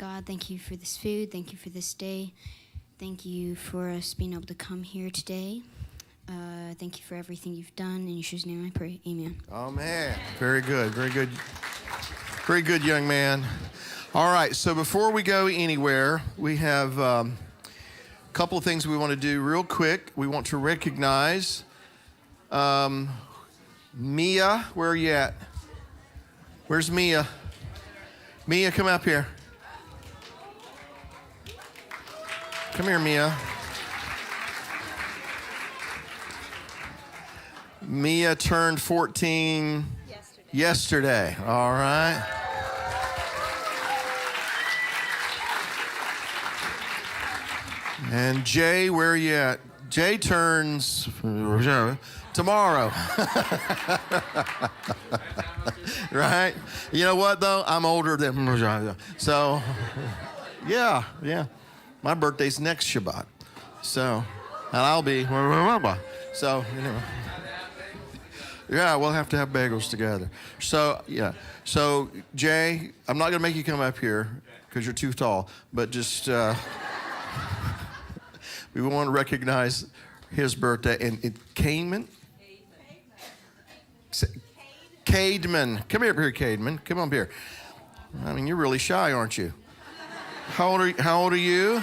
God. Thank you for this food. Thank you for this day. Thank you for us being able to come here today. Thank you for everything you've done. In Yeshua's name I pray. Amen. Oh, man. Very good. Very good. Very good, young man. All right. So before we go anywhere, we have a couple of things we want to do real quick. We want to recognize Mia. Where are you at? Where's Mia? Mia, come up here. Come here, Mia. Mia turned 14 yesterday. All right. And Jay, where are you at? Jay turns tomorrow. Right? You know what, though? I'm older than... So, yeah. My birthday's next Shabbat. So, and I'll be... So, you know... Yeah, we'll have to have bagels together. So, yeah. So, Jay, I'm not going to make you come up here because you're too tall, but just, we want to recognize his birthday. And Cademan? Cademan. Come here, Cademan. Come on here. I mean, you're really shy, aren't you? How old are you?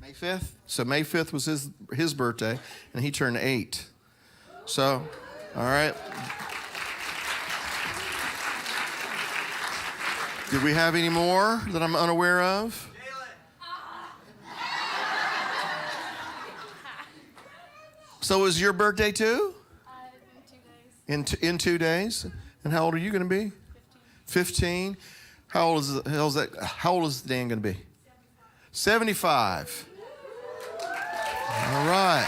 May 5th. So May 5th was his birthday, and he turned 8. So, all right. Did we have any more that I'm unaware of? So was your birthday too? In 2 days. In 2 days? And how old are you going to be? 15. How old is Dan going to be? 75. All right.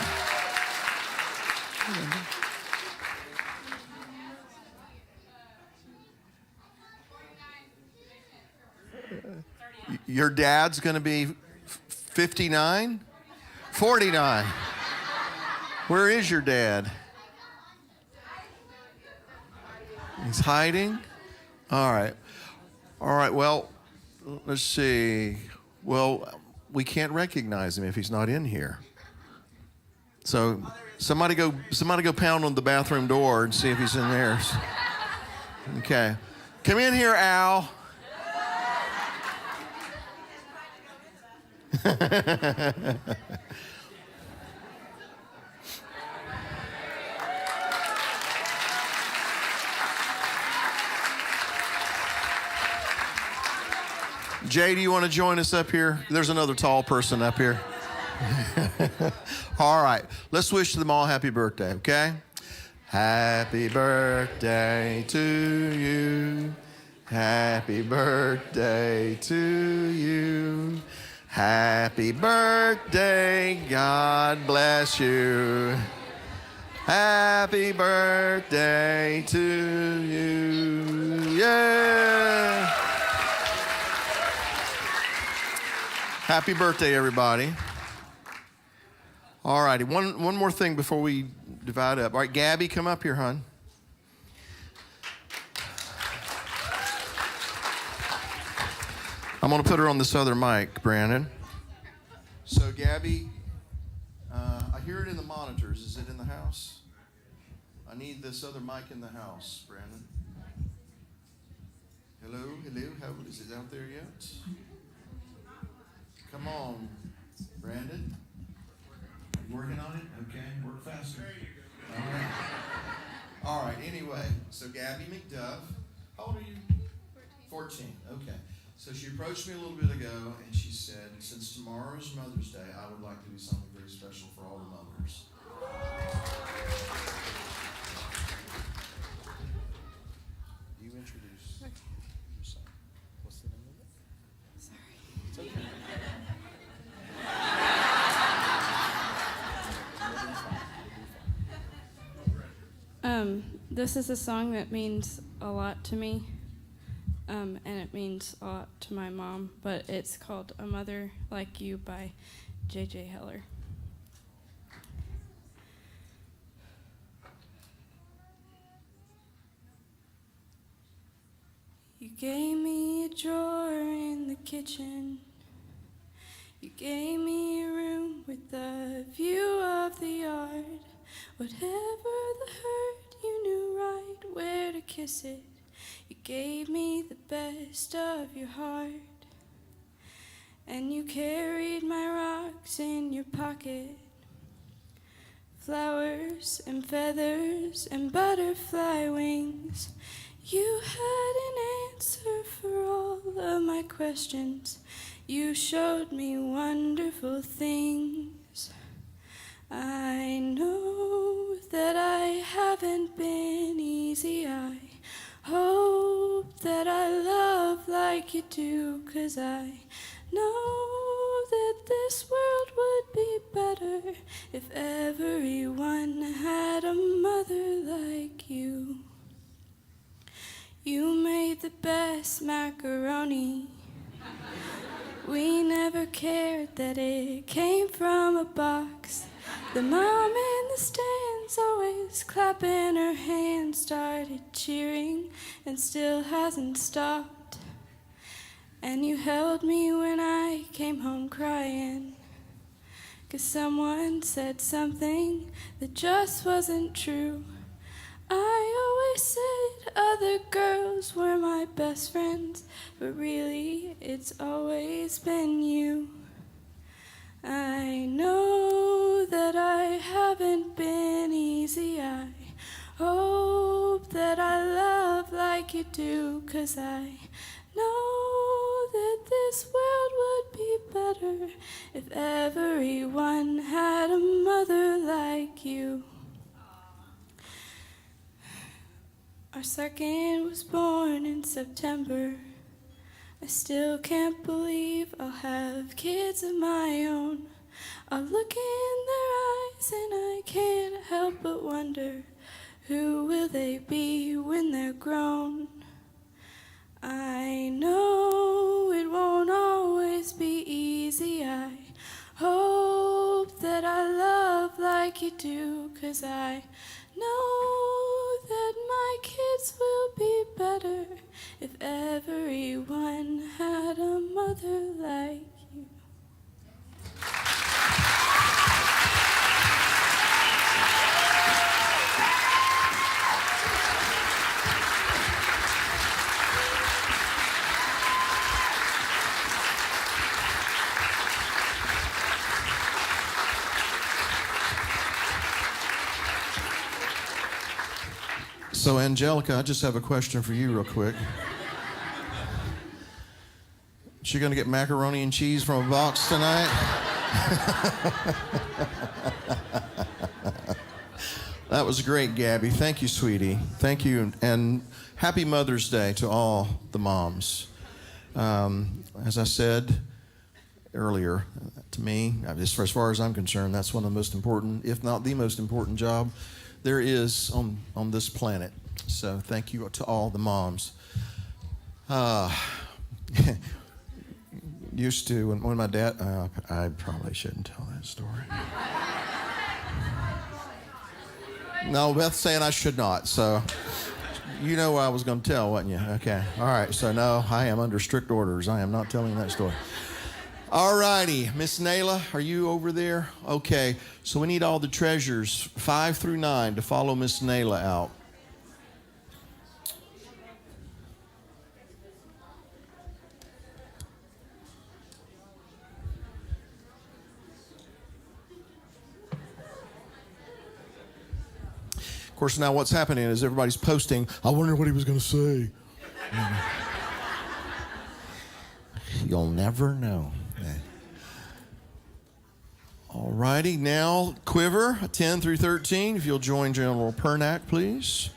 Your dad's going to be 59? 49. Where is your dad? He's hiding? All right. Well, let's see. Well, we can't recognize him if he's not in here. So somebody go pound on the bathroom door and see if he's in there. Okay. Come in here, Al. Jay, do you want to join us up here? There's another tall person up here. All right. Let's wish them all happy birthday, okay? Happy birthday to you. Happy birthday to you. Happy birthday. God bless you. Happy birthday to you. Yeah. Happy birthday, everybody. All righty, one more thing before we divide up. All right, Gabby, come up here, hon. I'm going to put her on this other mic, Brandon. So, Gabby, I hear it in the monitors. Is it in the house? I need this other mic in the house, Brandon. Hello? How is it out there yet? Come on, Brandon. You working on it? Okay, work faster. All right, anyway, so Gabby McDuff. How old are you? 14. Okay. So she approached me a little bit ago, and she said, since tomorrow is Mother's Day, I would like to do something very special for all the mothers. You introduce yourself. What's the name of it? Sorry. It's okay. This is a song that means a lot to me, and it means a lot to my mom, but it's called A Mother Like You by J.J. Heller. gave me a drawer in the kitchen. You gave me a room with a view of the yard. Whatever the hurt, you knew right where to kiss it. You gave me the best of your heart. And you carried my rocks in your pocket. Flowers and feathers and butterfly wings. You had an answer for all of my questions. You showed me wonderful things. I know that I haven't been easy. I hope that I love like you do, 'cause I know that this world would be better if everyone had a mother like you. You made the best macaroni. We never cared that it came from a box. The mom in the stands always clapping her hands, started cheering and still hasn't stopped. And you held me when I came home crying, 'cause someone said something that just wasn't true. I always said other girls were my best friends, but really it's always been you. I know that I haven't been easy. I hope that I love like you do, 'cause I know that this world would be better if everyone had a mother like you. Our second was born in September. I still can't believe I'll have kids of my own. I'll look in their eyes and I can't help but wonder, who will they be when they're grown? I know it won't always be easy. I hope that I love like you do, 'cause I know that my kids will be better if everyone had a mother like you. So, Angelica, I just have a question for you real quick. She going to get macaroni and cheese from a box tonight? That was great, Gabby. Thank you, sweetie. Thank you. And happy Mother's Day to all the moms. As I said earlier, to me, as far as I'm concerned, that's one of the most important, if not the most important job there is on this planet. So thank you to all the moms. Used to, when my dad, I probably shouldn't tell that story. No, Beth's saying I should not, so you know what I was going to tell, wasn't you? Okay, all right, so no, I am under strict orders. I am not telling that story. All righty, Miss Nayla, are you over there? Okay, so we need all the treasures, 5 through 9, to follow Miss Nayla out. Of course, now what's happening is everybody's posting, I wonder what he was going to say. You'll never know. All righty, now quiver, 10 through 13. If you'll join General Pernack, please.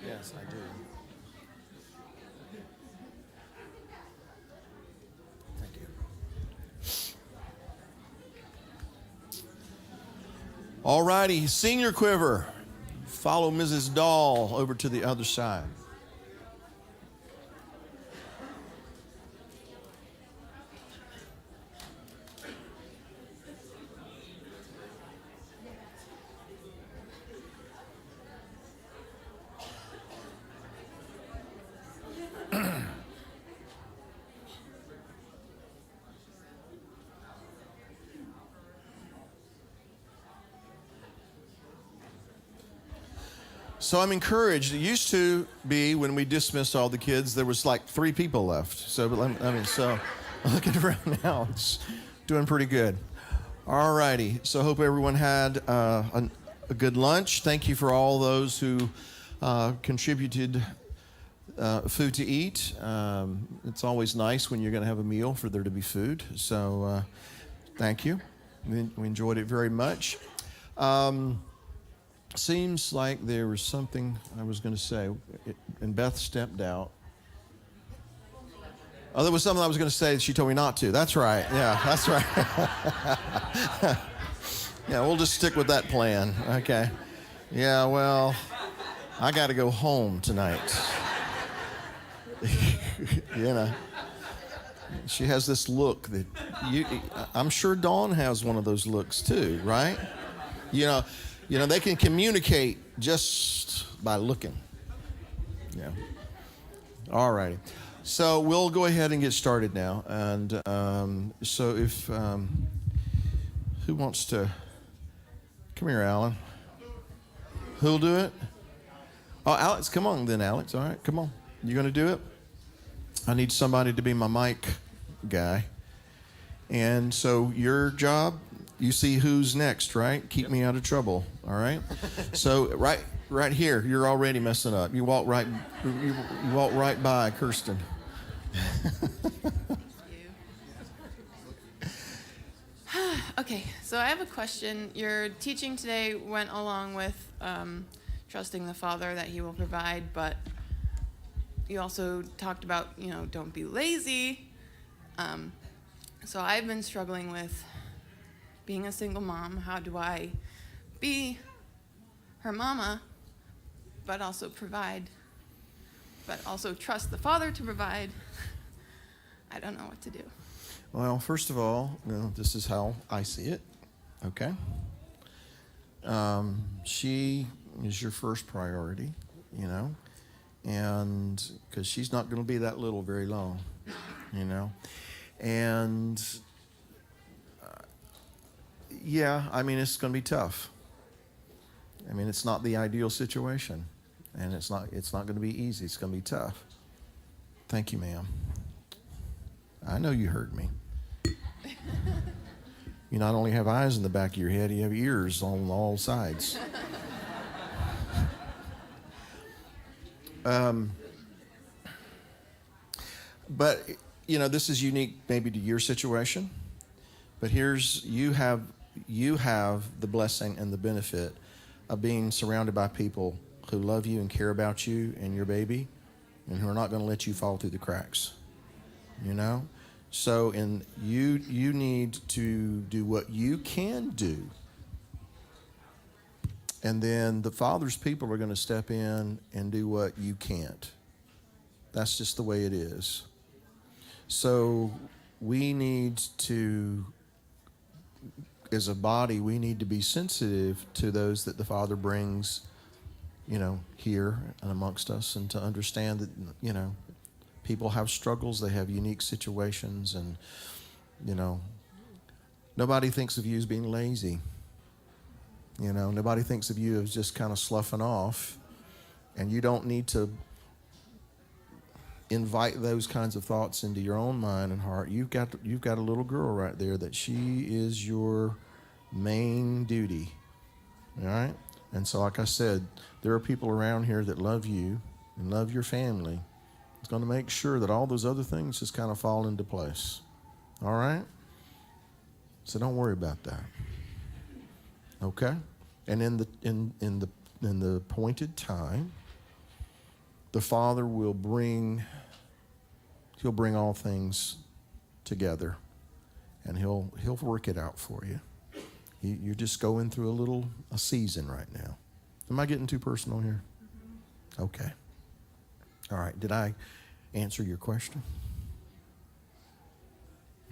Yes, I do. Thank you. All righty, senior quiver. Follow Mrs. Dahl over to the other side. So I'm encouraged. It used to be when we dismissed all the kids, there was like 3 people left. So, so looking around now, it's doing pretty good. All righty. So I hope everyone had a good lunch. Thank you for all those who contributed food to eat. It's always nice when you're going to have a meal for there to be food. So thank you. We enjoyed it very much. Seems like there was something I was going to say, and Beth stepped out. Oh, there was something I was going to say that she told me not to. That's right. Yeah, that's right. Yeah, we'll just stick with that plan. Okay. Yeah, well, I got to go home tonight. You know, she has this look that I'm sure Dawn has one of those looks too, right? You know, they can communicate just by looking. Yeah. All righty. So we'll go ahead and get started now. And so if, who wants to, come here, Alan. Who'll do it? Oh, Alex, come on then, Alex. All right, come on. You going to do it? I need somebody to be my mic guy. And so your job, you see who's next, right? Keep me out of trouble, all right? So right here, you're already messing up. You walk right by Kirsten. Okay, so I have a question. Your teaching today went along with trusting the Father that He will provide, but you also talked about, don't be lazy. So I've been struggling with being a single mom. How do I be her mama, but also provide, but also trust the Father to provide? I don't know what to do. Well, first of all, this is how I see it, okay? She is your first priority, and because she's not going to be that little very long, and yeah, I mean, it's going to be tough. I mean, it's not the ideal situation, and it's not going to be easy. It's going to be tough. Thank you, ma'am. I know you heard me. You not only have eyes in the back of your head, you have ears on all sides. But, this is unique maybe to your situation. But you have the blessing and the benefit of being surrounded by people who love you and care about you and your baby, and who are not going to let you fall through the cracks. So you need to do what you can do. And then the Father's people are going to step in and do what you can't. That's just the way it is. So we need to, as a body, we need to be sensitive to those that the Father brings, here and amongst us, and to understand that, people have struggles, they have unique situations, and, nobody thinks of you as being lazy. Nobody thinks of you as just kind of sloughing off, and you don't need to invite those kinds of thoughts into your own mind and heart. You've got a little girl right there that she is your main duty, all right? And so, like I said, there are people around here that love you and love your family. It's going to make sure that all those other things just kind of fall into place. All right? So don't worry about that. Okay? And in the appointed time, the Father will bring all things together, and he'll work it out for you. You're just going through a season right now. Am I getting too personal here? Okay. All right. Did I answer your question?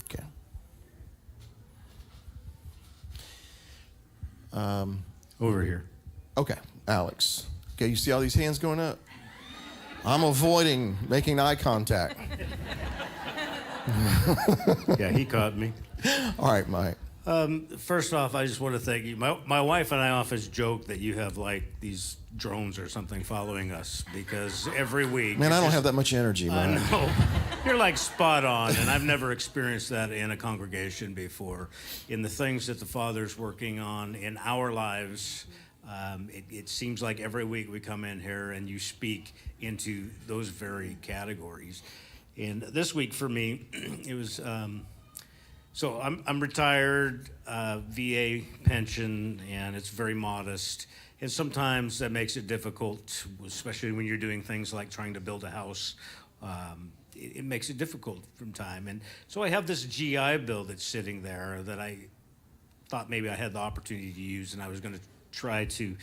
Okay. Over here. Okay, Alex. Okay, you see all these hands going up? I'm avoiding making eye contact. Yeah, he caught me. All right, Mike. First off, I just want to thank you. My wife and I often joke that you have like these drones or something following us because every week. Man, I don't have that much energy, man. I know. You're like spot on, and I've never experienced that in a congregation before. In the things that the Father's working on in our lives, it seems like every week we come in here and you speak into those very categories. And this week for me, it was. So I'm retired, VA pension, and it's very modest. And sometimes that makes it difficult, especially when you're doing things like trying to build a house. It makes it difficult from time. And so I have this GI Bill that's sitting there that I thought maybe I had the opportunity to use, and I was going to try to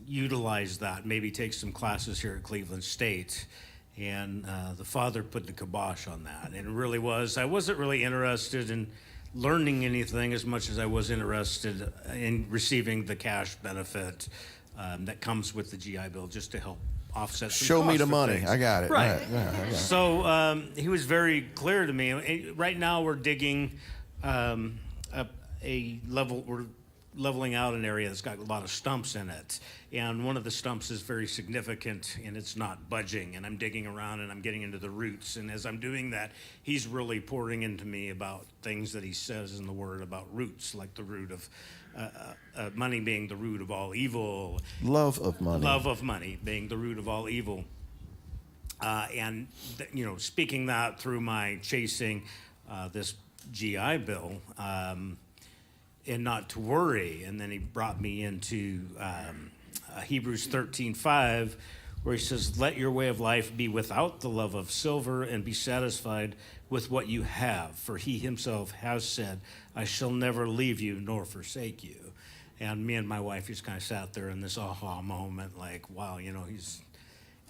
utilize that, maybe take some classes here at Cleveland State. And the Father put the kibosh on that. And it really was, I wasn't really interested in learning anything as much as I was interested in receiving the cash benefit that comes with the GI Bill just to help offset some Show me costs the for money. things. I got it. Right. Yeah, I got it. So he was very clear to me. Right now we're digging a level, we're leveling out an area that's got a lot of stumps in it. And one of the stumps is very significant and it's not budging. And I'm digging around and I'm getting into the roots. And as I'm doing that, he's really pouring into me about things that he says in the Word about roots, like the root of money being the root of all evil. Love of money. Love of money being the root of all evil. And speaking that through my chasing this GI Bill, and not to worry. And then he brought me into Hebrews 13:5, where he says, let your way of life be without the love of silver and be satisfied with what you have. For he himself has said, I shall never leave you nor forsake you. And me and my wife just kind of sat there in this aha moment, like, wow, he's...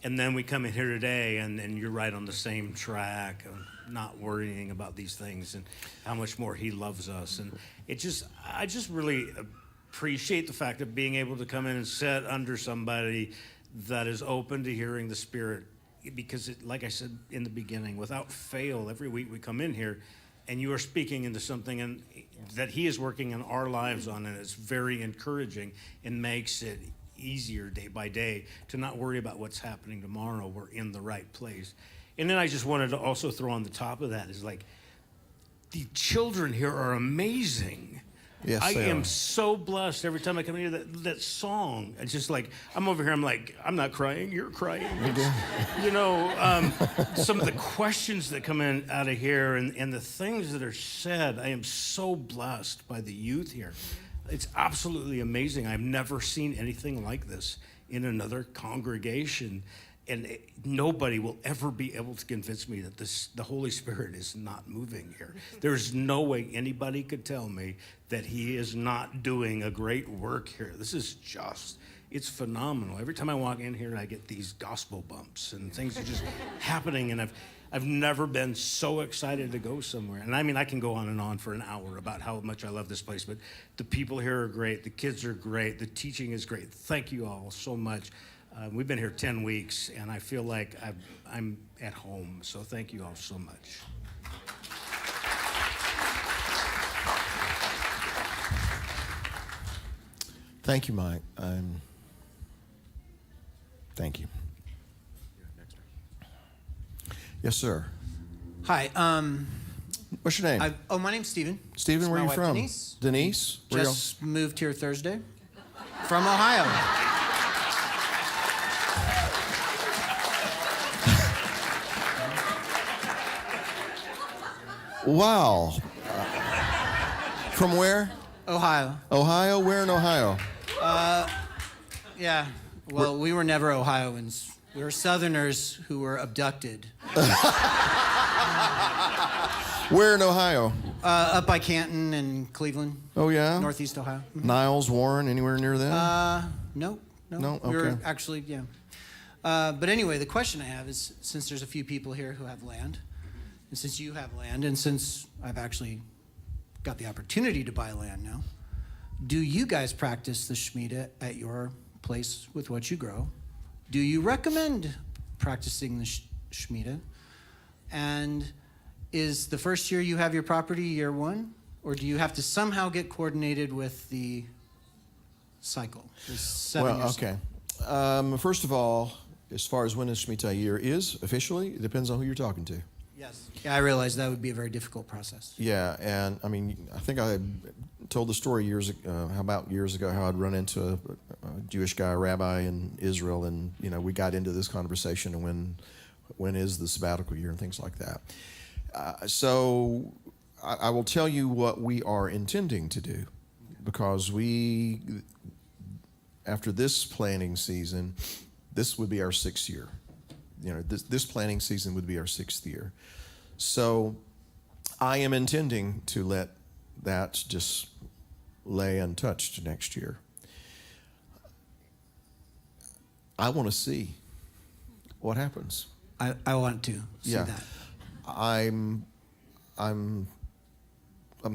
And then we come in here today, and you're right on the same track of not worrying about these things and how much more he loves us. And I just really appreciate the fact of being able to come in and sit under somebody that is open to hearing the Spirit. Because, like I said in the beginning, without fail, every week we come in here, and you are speaking into something that he is working in our lives on, and it's very encouraging and makes it easier day by day to not worry about what's happening tomorrow. We're in the right place. And then I just wanted to also throw on the top of that is like, the children here are amazing. Yes, I they am are. so blessed every time I come in here. That song, it's just like, I'm over here, I'm like, I'm not crying, you're crying. Some of the questions that come in out of here and the things that are said, I am so blessed by the youth here. It's absolutely amazing. I've never seen anything like this in another congregation. And nobody will ever be able to convince me that the Holy Spirit is not moving here. There's no way anybody could tell me that he is not doing a great work here. This is it's phenomenal. Every time I walk in here, I get these gospel bumps and things are just happening. And I've never been so excited to go somewhere. And I mean, I can go on and on for an hour about how much I love this place, but the people here are great. The kids are great. The teaching is great. Thank you all so much. We've been here 10 weeks, and I feel like I'm at home. So thank you all so much. Thank you, Mike. Thank you. Yes, sir. Hi. What's your name? My name's Steven. Steven, This is where are my you wife, from? Denise. Denise? Where Just moved here Thursday from Ohio. Wow. From where? Ohio. Ohio? Where in Ohio? Yeah. Well, we were never Ohioans. We were Southerners who were abducted. Where in Ohio? Up by Canton and Cleveland. Oh, yeah? Northeast Ohio. Niles, Warren, anywhere near there? No. No? We were Okay. actually, yeah. But anyway, the question I have is, since there's a few people here who have land, and since you have land, and since I've actually got the opportunity to buy land now, do you guys practice the shemitah at your place with what you grow? Do you recommend practicing the shemitah? And is the first year you have your property year one, Or do you have to somehow get coordinated with the cycle? The 7 years? Okay. First of all, as far as when the Shemitah year is officially, it depends on who you're talking to. Yes. Yeah, I realize that would be a very difficult process. Yeah, and I mean, I think I told the story years ago how I'd run into a Jewish guy, a rabbi in Israel, and we got into this conversation and when is the sabbatical year and things like that. So I will tell you what we are intending to do, because after this planning season, this would be our 6th year. This planning season would be our 6th year. So I am intending to let that just lay untouched next year. I want to see what happens. I want to see that. I'm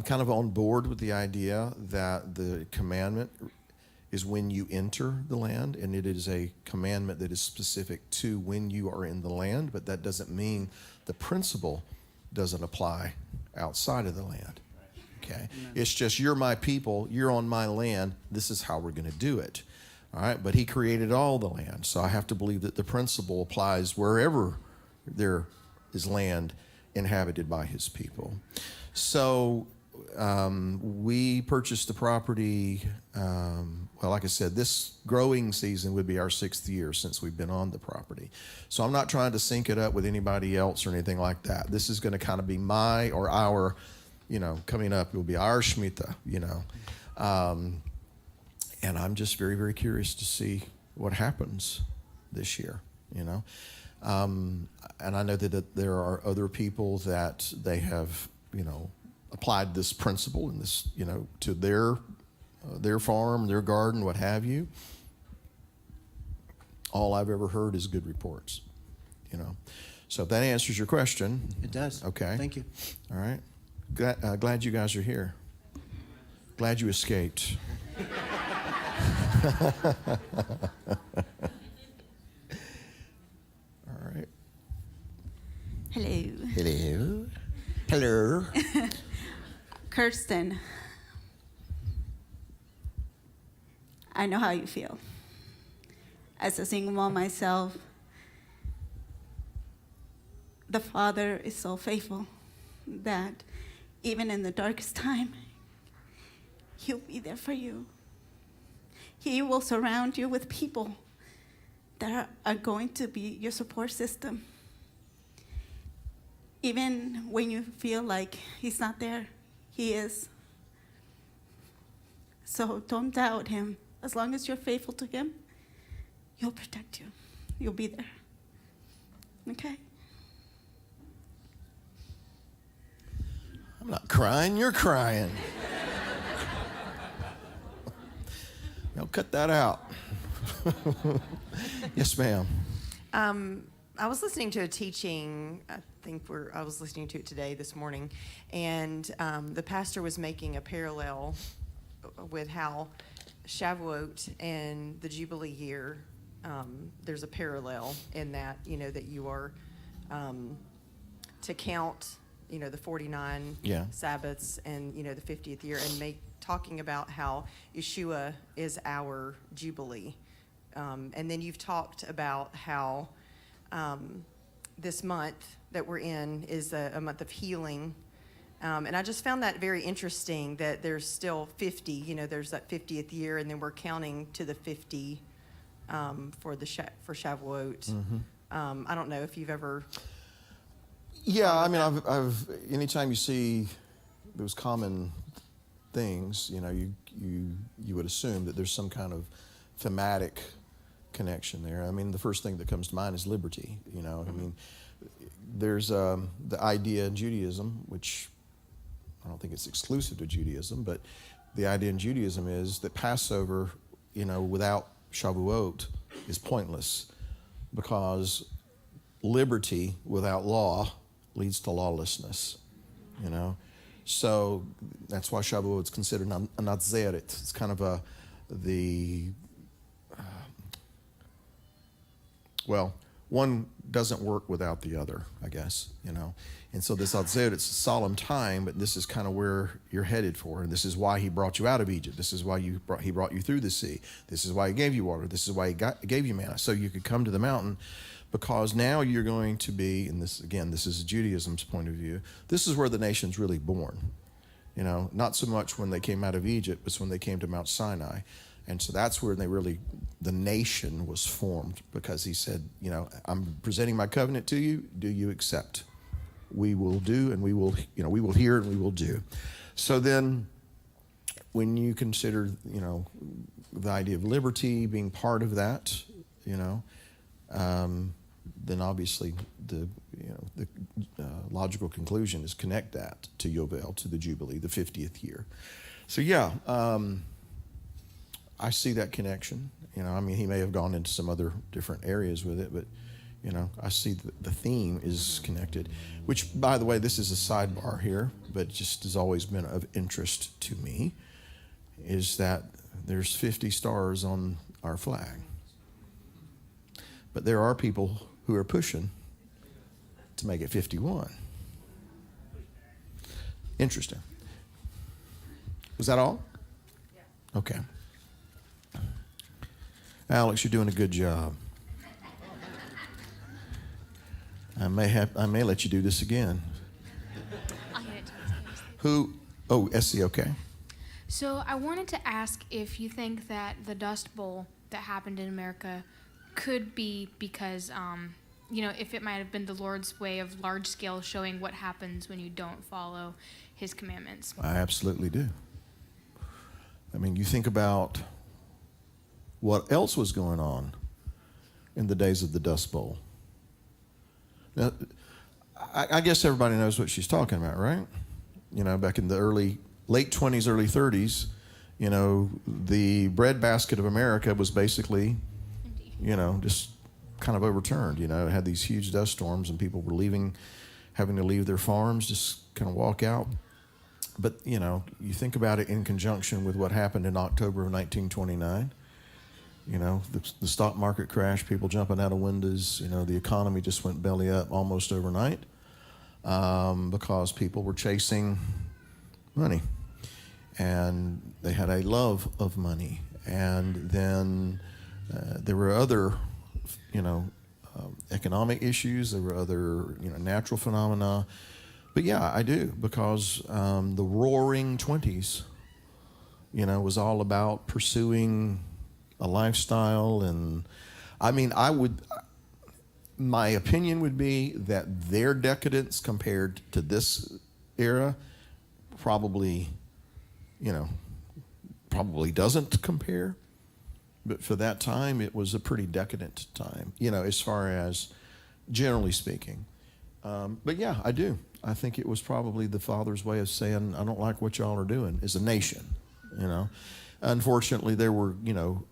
kind of on board with the idea that the commandment is when you enter the land, and it is a commandment that is specific to when you are in the land, but that doesn't mean the principle doesn't apply outside of the land. Okay? It's just, you're my people, you're on my land, this is how we're going to do it. All right? But he created all the land, so I have to believe that the principle applies wherever there is land inhabited by his people. So we purchased the property, well, like I said, this growing season would be our 6th year since we've been on the property. So I'm not trying to sync it up with anybody else or anything like that. This is going to kind of be my or our, coming up, it will be our Shemitah, and I'm just very, very curious to see what happens this year, And I know that there are other people that they have, applied this principle and this, to their farm, their garden, what have you. All I've ever heard is good reports, So if that answers your question. It does. Okay. Thank you. All right. Glad you guys are here. Glad you escaped. All right. Hello. Hello. Hello. Kirsten, I know how you feel. As a single mom myself, the Father is so faithful that even in the darkest time, He'll be there for you. He will surround you with people that are going to be your support system. Even when you feel like He's not there, He is. So don't doubt Him. As long as you're faithful to Him, He'll protect you. You'll be there. Okay? I'm not crying, you're crying. No, cut that out. Yes, ma'am. I was listening to a teaching, I was listening to it this morning, and the pastor was making a parallel with how Shavuot and the Jubilee year, there's a parallel in that, that you are to count, the 49 Sabbaths and, the 50th year, and talking about how Yeshua is our Jubilee. And then you've talked about how this month that we're in is a month of healing. And I just found that very interesting that there's still 50, there's that 50th year, and then we're counting to the 50 for Shavuot. Mm-hmm. I don't know if you've ever... Yeah, I mean, I've anytime you see those common things, you would assume that there's some kind of thematic connection there. I mean, the first thing that comes to mind is liberty. I mean, there's the idea in Judaism, which I don't think it's exclusive to Judaism, but the idea in Judaism is that Passover, without Shavuot is pointless, because liberty without law leads to lawlessness, So that's why Shavuot is considered a Nazaret. It's kind of one doesn't work without the other, I guess, you know. And so this Atzeret, it's a solemn time, but this is kind of where you're headed for. And this is why he brought you out of Egypt. This is why he brought you through the sea. This is why he gave you water. This is why he gave you manna, so you could come to the mountain, because now you're going to be, and this, again, this is Judaism's point of view, this is where the nation's really born. You know, not so much when they came out of Egypt, but when they came to Mount Sinai. And so that's where the nation was formed, because he said, you know, I'm presenting my covenant to you. Do you accept? We will do, and we will hear, and we will do. So then when you consider, you know, the idea of liberty being part of that, you know, then obviously the logical conclusion is connect that to Yovel, to the Jubilee, the 50th year. So yeah, I see that connection. You know, I mean, he may have gone into some other different areas with it, but, you know, I see the theme is connected, which, by the way, this is a sidebar here, but just has always been of interest to me, is that there's 50 stars on our flag. But there are people who are pushing to make it 51. Interesting. Was that all? Yeah. Okay. Alex, you're doing a good job. I may let you do this again. I'll hand it to Essie. Who? Oh, Essie, okay. So I wanted to ask if you think that the Dust Bowl that happened in America could be because, you know, if it might have been the Lord's way of large scale showing what happens when you don't follow his commandments. I absolutely do. I mean, you think about what else was going on in the days of the Dust Bowl. Now, I guess everybody knows what she's talking about, right? You know, back in the late 20s, early 30s, you know, the breadbasket of America was basically, you know, just kind of overturned. You know, it had these huge dust storms and people were having to leave their farms, just kind of walk out. But, you know, you think about it in conjunction with what happened in October of 1929. You know, the stock market crashed, people jumping out of windows. You know, the economy just went belly up almost overnight because people were chasing money. And they had a love of money. And then there were other, you know, economic issues. There were other, you know, natural phenomena. But yeah, I do, because the Roaring 20s, you know, was all about pursuing a lifestyle. And I mean, my opinion would be that their decadence compared to this era probably doesn't compare. But for that time, it was a pretty decadent time, you know, as far as generally speaking. But yeah, I do. I think it was probably the Father's way of saying, I don't like what y'all are doing as a nation, you know. Unfortunately, there were, you know,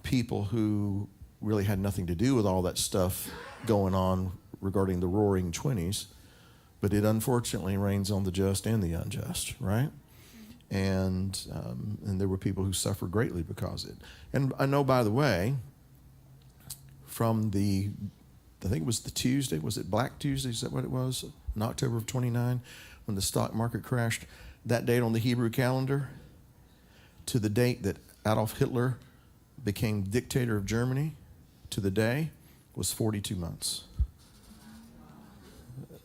people who really had nothing to do with all that stuff going on regarding the Roaring 20s, but it unfortunately rains on the just and the unjust, right? And there were people who suffered greatly because of it. And I know, by the way, from I think it was the Tuesday, was it Black Tuesday, is that what it was? In October of 29, when the stock market crashed, that date on the Hebrew calendar to the date that Adolf Hitler became dictator of Germany to the day was 42 months.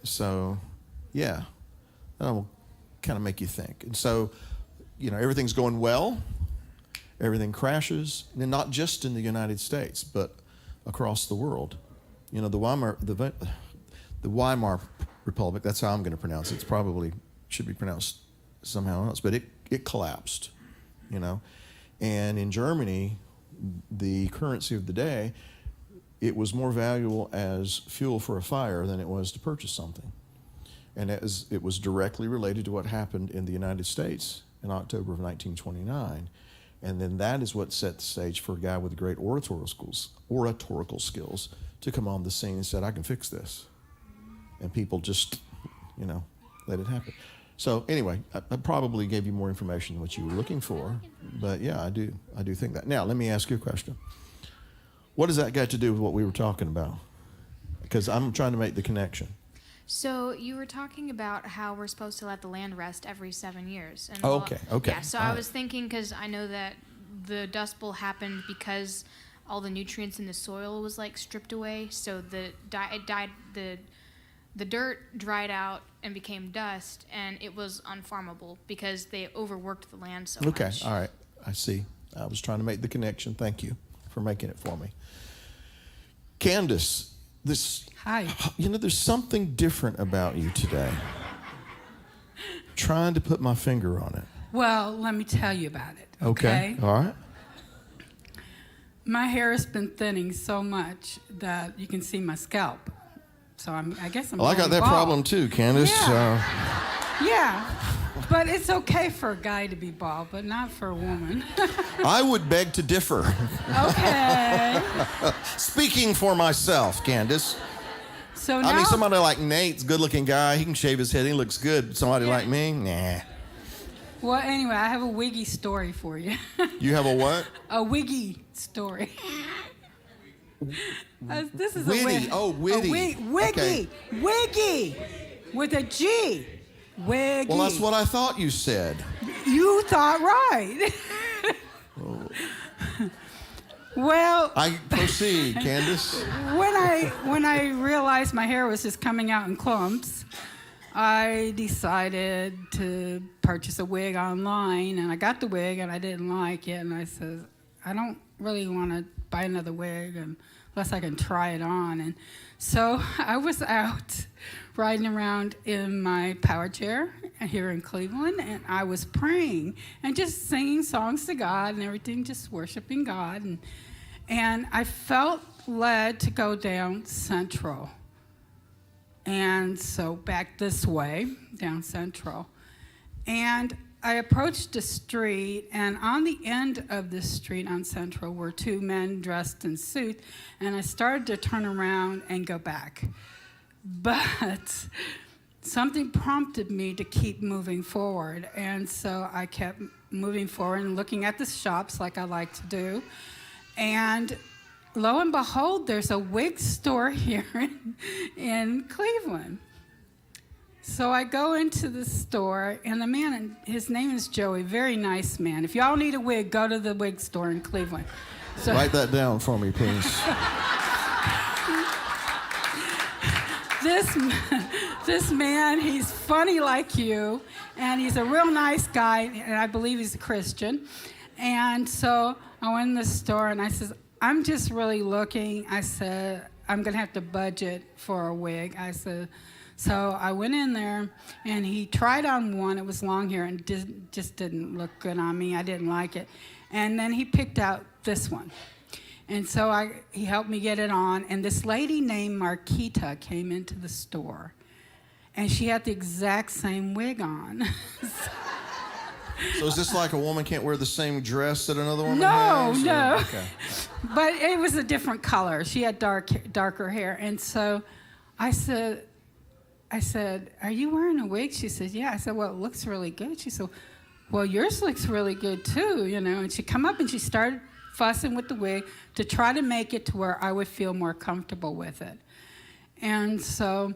So, yeah, that'll kind of make you think. And so, you know, everything's going well, everything crashes, and not just in the United States, but across the world. You know, the Weimar Republic, that's how I'm going to pronounce it. It's probably should be pronounced somehow else, but it collapsed, you know. And in Germany, the currency of the day, it was more valuable as fuel for a fire than it was to purchase something. And it was directly related to what happened in the United States in October of 1929. And then that is what set the stage for a guy with great oratorical skills to come on the scene and said, I can fix this. And people just, you know, let it happen. So anyway, I probably gave you more information than what you were looking for. But yeah, I do think that. Now, let me ask you a question. What does that got to do with what we were talking about? Because I'm trying to make the connection. So you were talking about how we're supposed to let the land rest every 7 years. And Okay. Yeah, so I was thinking, because I know that the Dust Bowl happened because all the nutrients in the soil was like stripped away. So the dirt dried out and became dust, and it was unfarmable because they overworked the land so much. Okay, all right. I see. I was trying to make the connection. Thank you for making it for me. Candace, Hi. There's something different about you today. Trying to put my finger on it. Well, let me tell you about it. Okay. All right. My hair has been thinning so much that you can see my scalp. So I guess I'm Well, I got going that bald. problem too, Candace. Yeah, but it's okay for a guy to be bald, but not for a woman. I would beg to differ. Okay. Speaking for myself, Candace. So now, I mean, somebody like Nate's a good-looking guy. He can shave his head. He looks good. Somebody like me, nah. well, anyway, I have a wiggy story for you. You have a what? A wiggy story. This is Witty. a wig. Oh, witty. Wiggy. Okay. Wiggy. With a G. Wiggy. Well, that's what I thought you said. You thought right. Well, I proceed, Candace. when I realized my hair was just coming out in clumps, I decided to purchase a wig online, and I got the wig, and I didn't like it, and I said, I don't really want to buy another wig unless I can try it on. And so I was out riding around in my power chair here in Cleveland, and I was praying and just singing songs to God and everything, just worshiping God. And I felt led to go down Central. And so back this way, down Central. And I approached the street, and on the end of the street on Central were two men dressed in suits, and I started to turn around and go back. But something prompted me to keep moving forward, and so I kept moving forward and looking at the shops like I like to do. And lo and behold, there's a wig store here in Cleveland. So I go into the store, and the man, his name is Joey, very nice man. If y'all need a wig, go to the wig store in Cleveland. So, Write that down for me, please. this man, he's funny like you, and he's a real nice guy, and I believe he's a Christian. And so I went in the store, and I said, I'm just really looking. I said, I'm going to have to budget for a wig. I said, so I went in there, and he tried on one. It was long hair, and just didn't look good on me. I didn't like it. And then he picked out this one. And so he helped me get it on. And this lady named Marquita came into the store, and she had the exact same wig on. So is this like a woman can't wear the same dress that another woman No, has? no. Okay. But it was a different color. She had darker hair. And so I said, are you wearing a wig? She said, yeah. I said, well, it looks really good. She said, well, yours looks really good too, And she come up and she started fussing with the wig to try to make it to where I would feel more comfortable with it. And so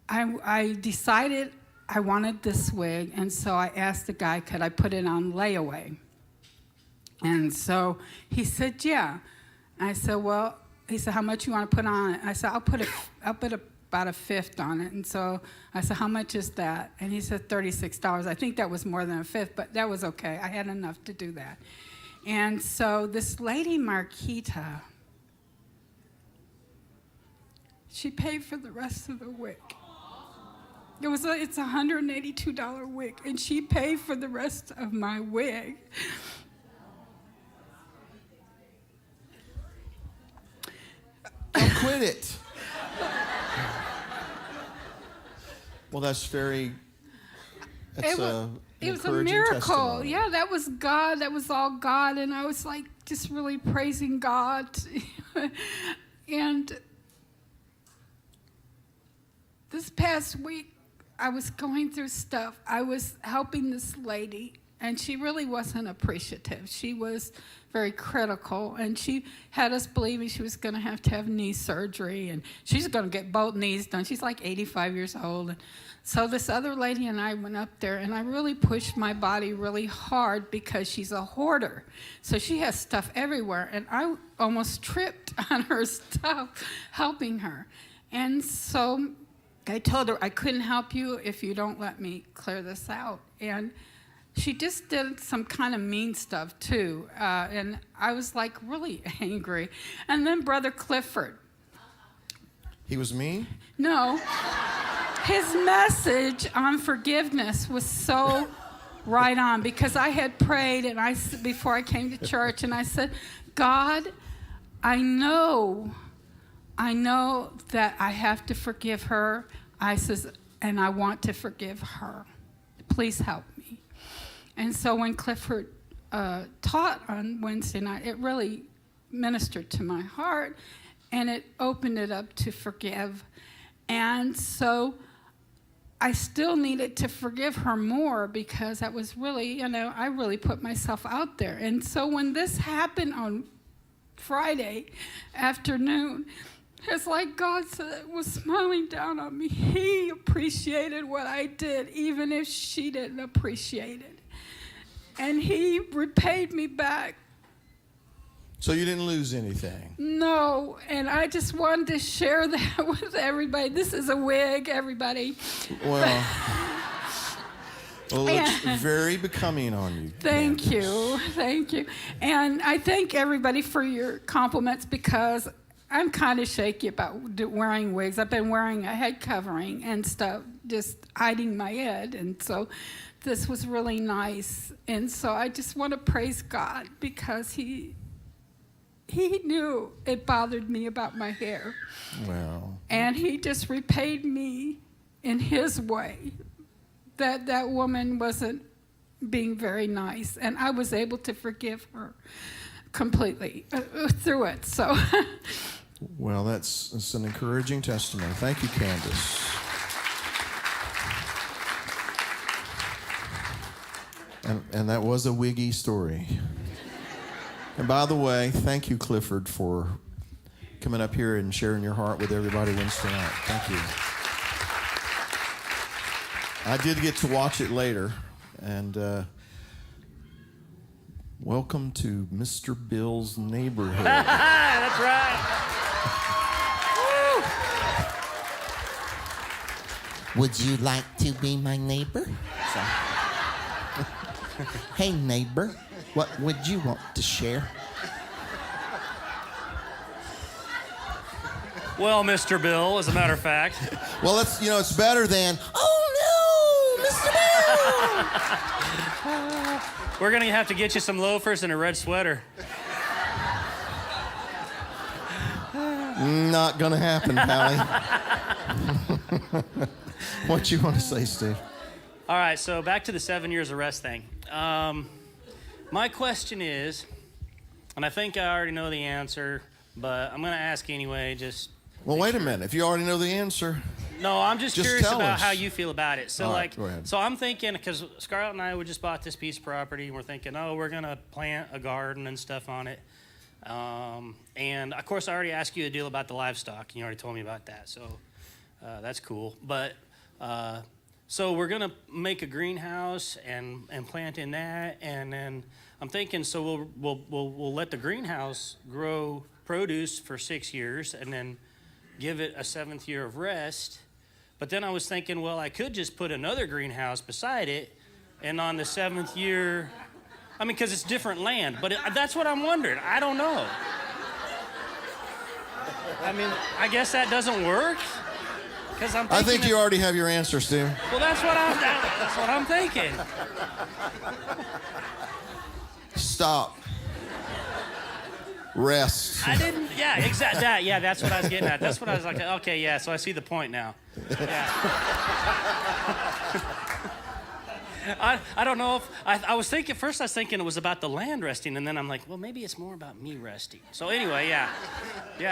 I decided I wanted this wig, and so I asked the guy, could I put it on layaway? And so he said, yeah. I said, well, he said, how much you want to put on it? I said, I'll put about a fifth on it. And so I said, how much is that? And he said, $36. I think that was more than a fifth, but that was okay. I had enough to do that. And so this lady, Marquita, she paid for the rest of the wig. It's a $182 wig, and she paid for the rest of my wig. Don't quit it. Well, that's very. That's It was a encouraging miracle. testimony. Yeah, that was God. That was all God, and I was like just really praising God. And this past week, I was going through stuff. I was helping this lady, and she really wasn't appreciative. She was very critical, and she had us believing she was going to have knee surgery, and she's going to get both knees done. She's like 85 years old. And so this other lady and I went up there, and I really pushed my body really hard because she's a hoarder. So she has stuff everywhere, and I almost tripped on her stuff helping her. And so I told her I couldn't help you if you don't let me clear this out. And she just did some kind of mean stuff too. And I was like really angry. And then Brother Clifford. He was mean? No. His message on forgiveness was so right on, because I had prayed and before I came to church, and I said, God, I know that I have to forgive her. I says, and I want to forgive her. Please help me. And so when Clifford taught on Wednesday night, it really ministered to my heart, and it opened it up to forgive. And so I still needed to forgive her more, because that was really, I really put myself out there. And so when this happened on Friday afternoon, it's like God was smiling down on me. He appreciated what I did, even if she didn't appreciate it. And he repaid me back. So you didn't lose anything? No, and I just wanted to share that with everybody. This is a wig, everybody. Well, it looks very becoming on you. Thank you. And I thank everybody for your compliments, because I'm kind of shaky about wearing wigs. I've been wearing a head covering and stuff, just hiding my head. And so this was really nice. And so I just want to praise God, because he knew it bothered me about my hair. Well. And he just repaid me in his way. That woman wasn't being very nice. And I was able to forgive her completely through it. So... Well, that's an encouraging testimony. Thank you, Candace. And that was a wiggy story. And by the way, thank you, Clifford, for coming up here and sharing your heart with everybody Wednesday night. Thank you. I did get to watch it later, and welcome to Mr. Bill's neighborhood. That's right. Would you like to be my neighbor? Hey, neighbor, what would you want to share? Well, Mr. Bill, as a matter of fact. Well, it's better than, oh no, Mr. Bill. We're going to have to get you some loafers and a red sweater. Not going to happen, Pally. What you want to say, Steve? All right, so back to the 7 years arrest thing. My question is, and I think I already know the answer, but I'm going to ask anyway, Well, wait a minute. If you already know the answer... No, I'm just curious tell about us. how you feel about it. So, All right, go ahead. So I'm thinking, because Scarlett and I, we just bought this piece of property, and we're thinking, we're going to plant a garden and stuff on it. And, of course, I already asked you a deal about the livestock, and you already told me about that, so that's cool. But, so we're going to make a greenhouse and plant in that, and then I'm thinking, so we'll let the greenhouse grow produce for 6 years, and then give it a 7th year of rest. But then I was thinking, well, I could just put another greenhouse beside it, and on the 7th year, because it's different land, but that's what I'm wondering. I don't know. I guess that doesn't work. I think you already have your answer, Steve. Well, that's what I'm thinking. Stop. Rest. I didn't. Yeah, exactly. That. Yeah, that's what I was getting at. That's what I was like. Okay, yeah. So I see the point now. Yeah. I don't know if I was thinking first. I was thinking it was about the land resting, and then I'm like, well, maybe it's more about me resting. So anyway, yeah,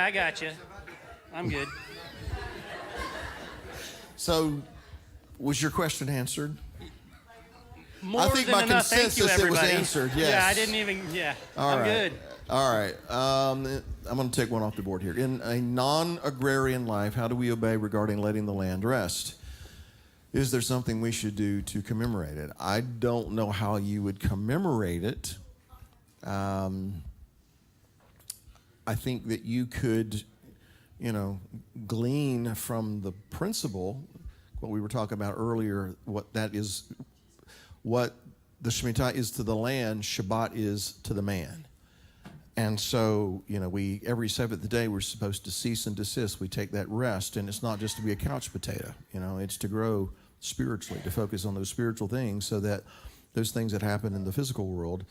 I got you. I'm good. So, was your question answered? More I think than by enough. Thank you, consensus it was everybody. answered, yes. Yeah, I didn't even. Yeah, All I'm right. good. All right. I'm going to take one off the board here. In a non-agrarian life, how do we obey regarding letting the land rest? Is there something we should do to commemorate it? I don't know how you would commemorate it. I think that you could, glean from the principle, what we were talking about earlier, what the shemitah is to the land, Shabbat is to the man. And so, we every seventh day we're supposed to cease and desist. We take that rest, and it's not just to be a couch potato. It's to grow spiritually, to focus on those spiritual things, so that those things that happen in the physical world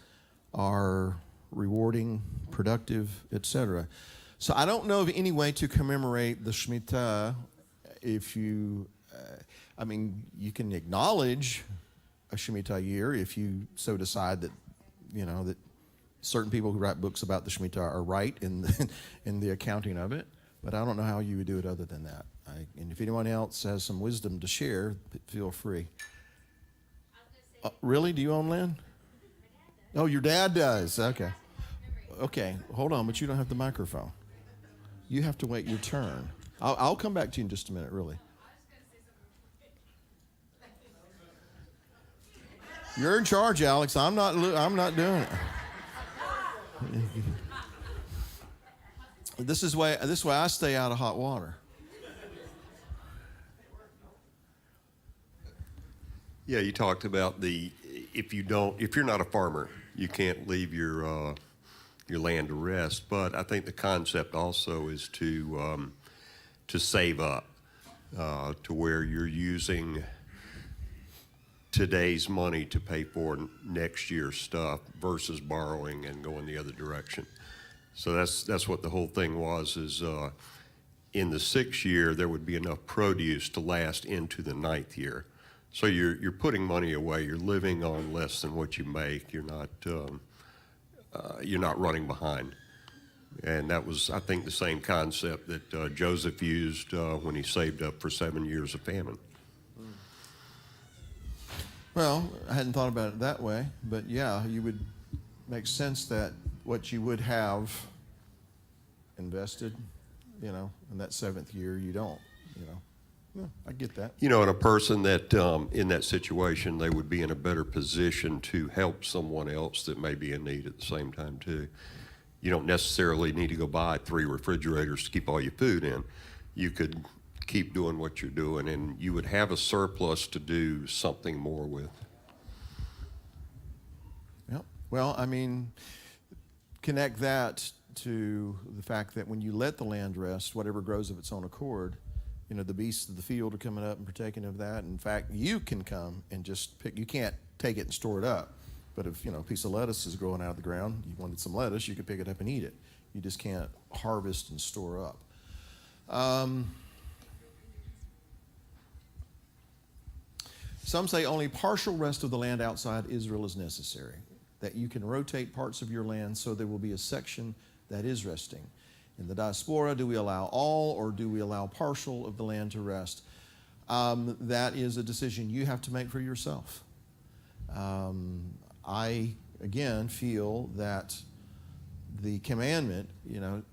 are rewarding, productive, etc. So I don't know of any way to commemorate the shemitah. If you, you can acknowledge a shemitah year if you so decide that, that certain people who write books about the shemitah are right in the accounting of it, but I don't know how you would do it other than that. And if anyone else has some wisdom to share, feel free. Really? Do you own land? Oh, your dad does. Okay. Okay, hold on, but you don't have the microphone. You have to wait your turn. I'll come back to you in just a minute, really. You're in charge, Alex. I'm not doing it. This is why I stay out of hot water. Yeah, you talked about if you're not a farmer, you can't leave your land to rest. But I think the concept also is to save up, to where you're using today's money to pay for next year's stuff versus borrowing and going the other direction. So that's what the whole thing was. Is in the 6th year there would be enough produce to last into the 9th year. So you're putting money away. You're living on less than what you make. You're not running behind. And that was, I think, the same concept that Joseph used when he saved up for 7 years of famine. Well, I hadn't thought about it that way, but yeah, you would make sense that what you would have invested, in that 7th year, you don't, Yeah, I get that. And a person that in that situation, they would be in a better position to help someone else that may be in need at the same time too. You don't necessarily need to go buy 3 refrigerators to keep all your food in. You could keep doing what you're doing, and you would have a surplus to do something more with. Yep. Well, connect that to the fact that when you let the land rest, whatever grows of its own accord, the beasts of the field are coming up and partaking of that. In fact, you can come and just pick. You can't take it and store it up. But if, a piece of lettuce is growing out of the ground, you wanted some lettuce, you could pick it up and eat it. You just can't harvest and store up. Some say only partial rest of the land outside Israel is necessary, that you can rotate parts of your land so there will be a section that is resting. In the diaspora, do we allow all or do we allow partial of the land to rest? That is a decision you have to make for yourself. I, again, feel that the commandment,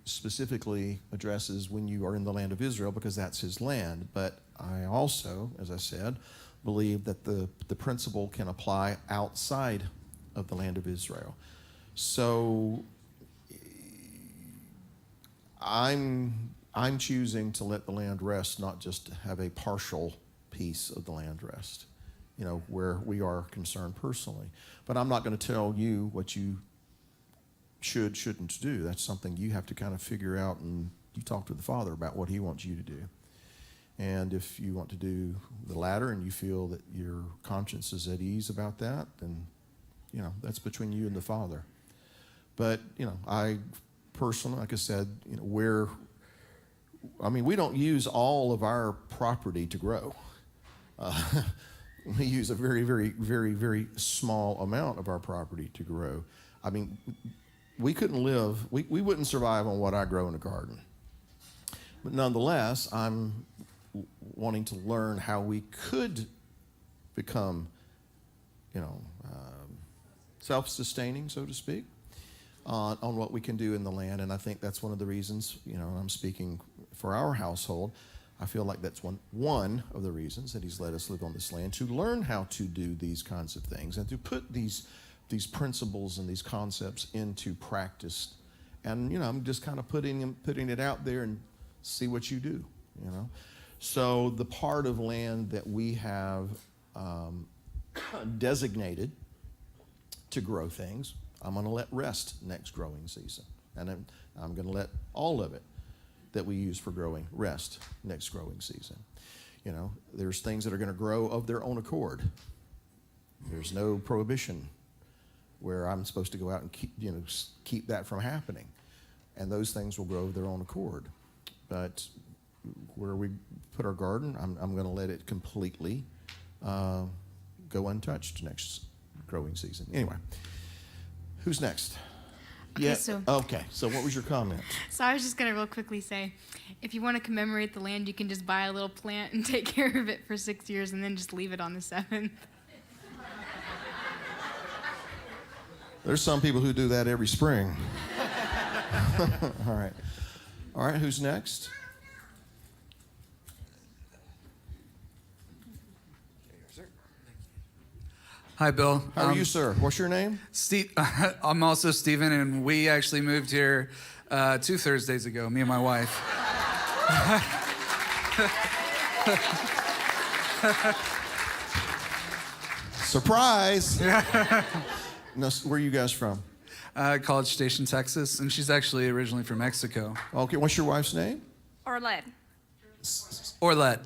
specifically addresses when you are in the land of Israel because that's his land. But I also, as I said, believe that the principle can apply outside of the land of Israel. So I'm choosing to let the land rest, not just to have a partial piece of the land rest, where we are concerned personally. But I'm not going to tell you what you shouldn't do. That's something you have to kind of figure out, and you talk to the Father about what he wants you to do. And if you want to do the latter and you feel that your conscience is at ease about that, then, that's between you and the Father. But, I personally, like I said, we don't use all of our property to grow. We use a very, very, very, very small amount of our property to grow. We couldn't live, we wouldn't survive on what I grow in a garden. But nonetheless, I'm wanting to learn how we could become self-sustaining, so to speak, on what we can do in the land. And I think that's one of the reasons, I'm speaking for our household, I feel like that's one of the reasons that he's let us live on this land, to learn how to do these kinds of things and to put these principles and these concepts into practice. And, I'm just kind of putting it out there and see what you do, So the part of land that we have designated to grow things, I'm going to let rest next growing season. And I'm going to let all of it that we use for growing rest next growing season. There's things that are going to grow of their own accord. There's no prohibition where I'm supposed to go out and keep that from happening. And those things will grow of their own accord. But where we put our garden, I'm going to let it completely go untouched next growing season. Anyway, who's next? Okay, so what was your comment? So I was just going to real quickly say, if you want to commemorate the land, you can just buy a little plant and take care of it for 6 years and then just leave it on the 7th. There's some people who do that every spring. All right, who's next? Hi, Bill. How are you, sir? What's your name? Steve. I'm also Steven, and we actually moved here 2 Thursdays ago, me and my wife. Surprise! No, where are you guys from? College Station, Texas, and she's actually originally from Mexico. Okay, what's your wife's name? Orlet. Orlette.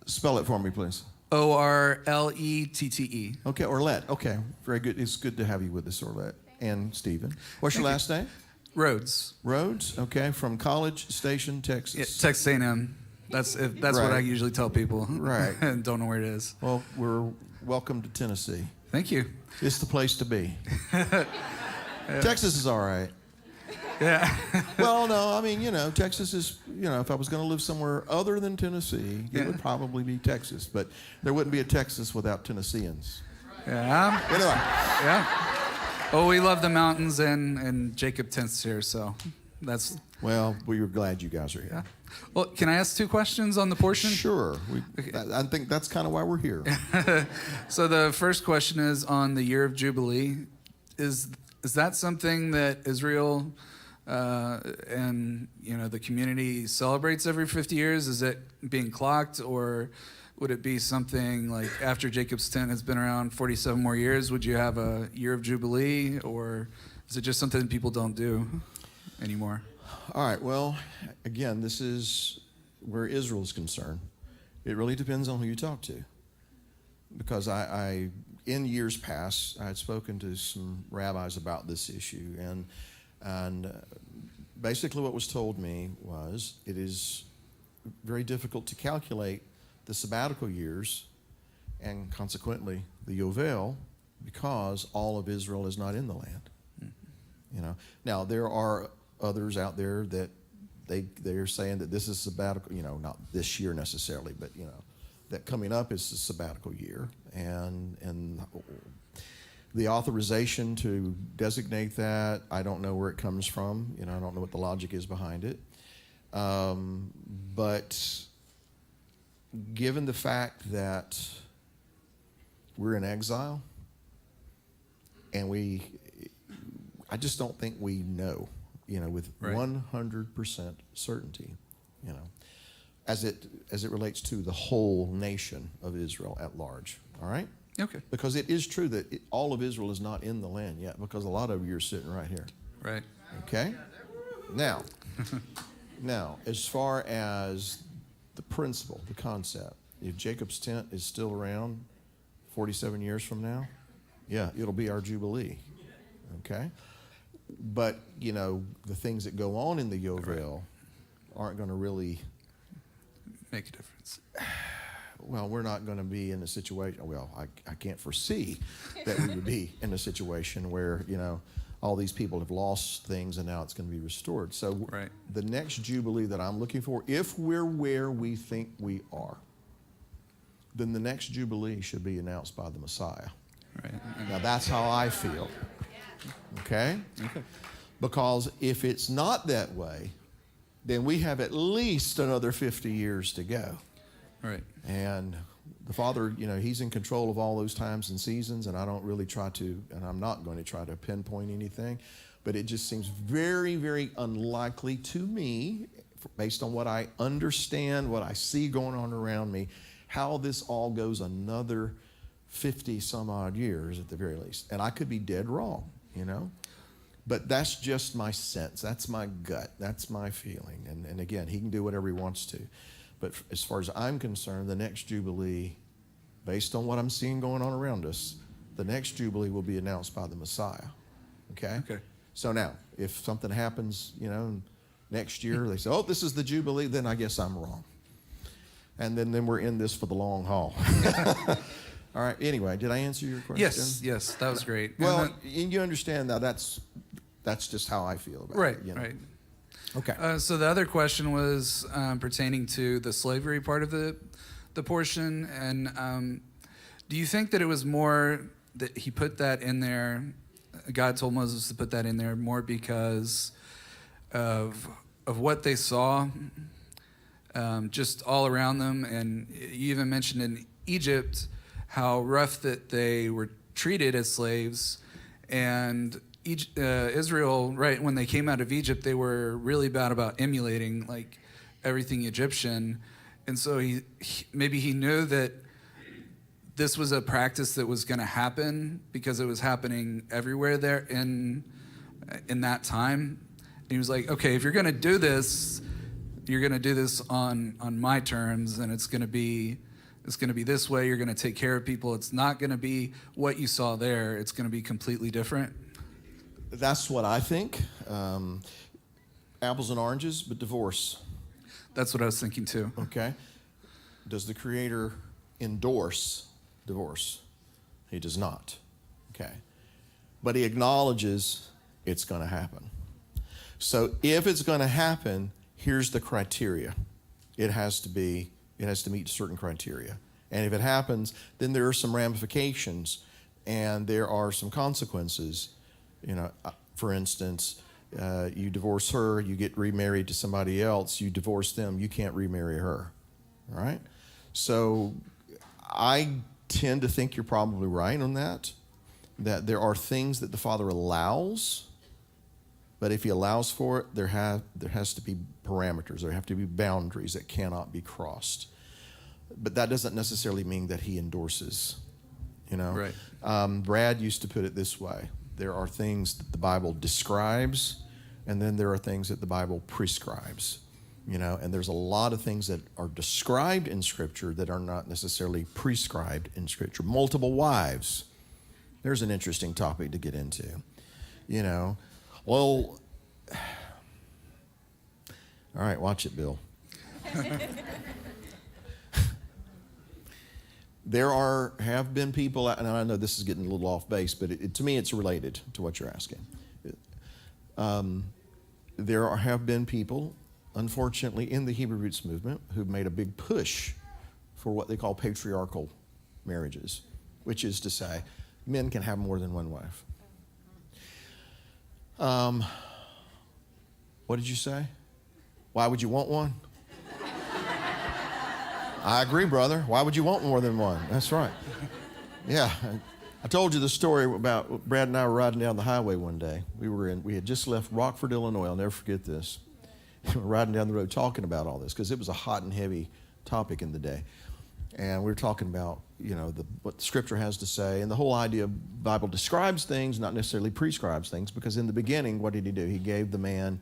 Spell it for me, please. Orlette. Okay, Orlette. Okay, very good. It's good to have you with us, Orlette. And Stephen. What's your last name? Rhodes. Rhodes. Okay, from College Station, Texas. Yeah, Texas A&M. That's what I usually tell people. Right. And don't know where it is. Well, we're welcome to Tennessee. Thank you. It's the place to be. Texas is all right. Yeah. Well, no, I mean, Texas is, if I was going to live somewhere other than Tennessee, it would probably be Texas. But there wouldn't be a Texas without Tennesseans. Yeah. Anyway. Yeah. Oh, we love the mountains, and Jacob tents here, so that's... Well, we were glad you guys are here. Yeah. Well, can I ask 2 questions on the portion? Sure. I think that's kind of why we're here. So the first question is on the year of Jubilee. Is that something that Israel and the community celebrates every 50 years? Is it being clocked, or would it be something like after Jacob's tent has been around 47 more years, would you have a year of Jubilee, or is it just something people don't do anymore? All right, well, again, this is where Israel's concerned. It really depends on who you talk to. Because I in years past, I had spoken to some rabbis about this issue, and basically what was told me was it is very difficult to calculate the sabbatical years and consequently the Yovel because all of Israel is not in the land. Now there are others out there that they're saying that this is sabbatical, not this year necessarily, but that coming up is the sabbatical year, and the authorization to designate that, I don't know where it comes from. I don't know what the logic is behind it. But given the fact that we're in exile, and I just don't think we know, with 100% certainty, as it relates to the whole nation of Israel at large. All right? Okay. Because it is true that all of Israel is not in the land yet, because a lot of you are sitting right here. Right. Okay? Now, as far as the principle, the concept, if Jacob's tent is still around 47 years from now, yeah, it'll be our Jubilee. Okay? But, the things that go on in the Yovel aren't going to really make a difference. Well, we're not going to be in a situation, I can't foresee that we would be in a situation where, all these people have lost things and now it's going to be restored. So the next Jubilee that I'm looking for, if we're where we think we are, then the next Jubilee should be announced by the Messiah. Right. Now, that's how I feel. Okay? Because if it's not that way, then we have at least another 50 years to go. Right. And the Father, you know, He's in control of all those times and seasons, and I don't really try to, and I'm not going to try to pinpoint anything, but it just seems very, very unlikely to me, based on what I understand, what I see going on around me, how this all goes another 50 some odd years at the very least. And I could be dead wrong, you know? But that's just my sense. That's my gut. That's my feeling. And again, He can do whatever He wants to. But as far as I'm concerned, the next Jubilee, based on what I'm seeing going on around us, the next Jubilee will be announced by the Messiah. Okay? Okay. So now, if something happens, you know, next year, they say, oh, this is the Jubilee, then I guess I'm wrong. And then we're in this for the long haul. All right. Anyway, did I answer your question? Yes, that was great. Well, and you understand now that's just how I feel about right, it. You know? Right. Okay. So the other question was pertaining to the slavery part of the portion, and do you think that it was more that He put that in there? God told Moses to put that in there more because of what they saw, just all around them, and you even mentioned in Egypt how rough that they were treated as slaves, and Israel, right, when they came out of Egypt, they were really bad about emulating like everything Egyptian. And so maybe he knew that this was a practice that was going to happen because it was happening everywhere there in that time. And he was like, okay, if you're going to do this, you're going to do this on my terms, and it's going to be this way. You're going to take care of people. It's not going to be what you saw there. It's going to be completely different. That's what I think. Apples and oranges, but divorce. That's what I was thinking too. Okay. Does the Creator endorse divorce? He does not. Okay. But He acknowledges it's going to happen. So if it's going to happen, here's the criteria. It has to meet certain criteria. And if it happens, then there are some ramifications and there are some consequences. You know, for instance, you divorce her, you get remarried to somebody else, you divorce them, you can't remarry her, all right? So I tend to think you're probably right on that there are things that the Father allows, but if He allows for it, there has to be parameters, there have to be boundaries that cannot be crossed. But that doesn't necessarily mean that He endorses, you know? Right. Brad used to put it this way. There are things that the Bible describes, and then there are things that the Bible prescribes, you know, and there's a lot of things that are described in Scripture that are not necessarily prescribed in Scripture. Multiple wives. There's an interesting topic to get into, you know. Well, all right, watch it, Bill. There have been people, and I know this is getting a little off base, but to me it's related to what you're asking. There have been people, unfortunately, in the Hebrew Roots movement who've made a big push for what they call patriarchal marriages, which is to say men can have more than one wife. What did you say? Why would you want one? I agree, brother. Why would you want more than one? That's right. Yeah. I told you the story about Brad and I were riding down the highway one day. We had just left Rockford, Illinois. I'll never forget this. We were riding down the road talking about all this because it was a hot and heavy topic in the day. And we were talking about, you know, what the Scripture has to say, and the whole idea of the Bible describes things, not necessarily prescribes things, because in the beginning, what did He do? He gave the man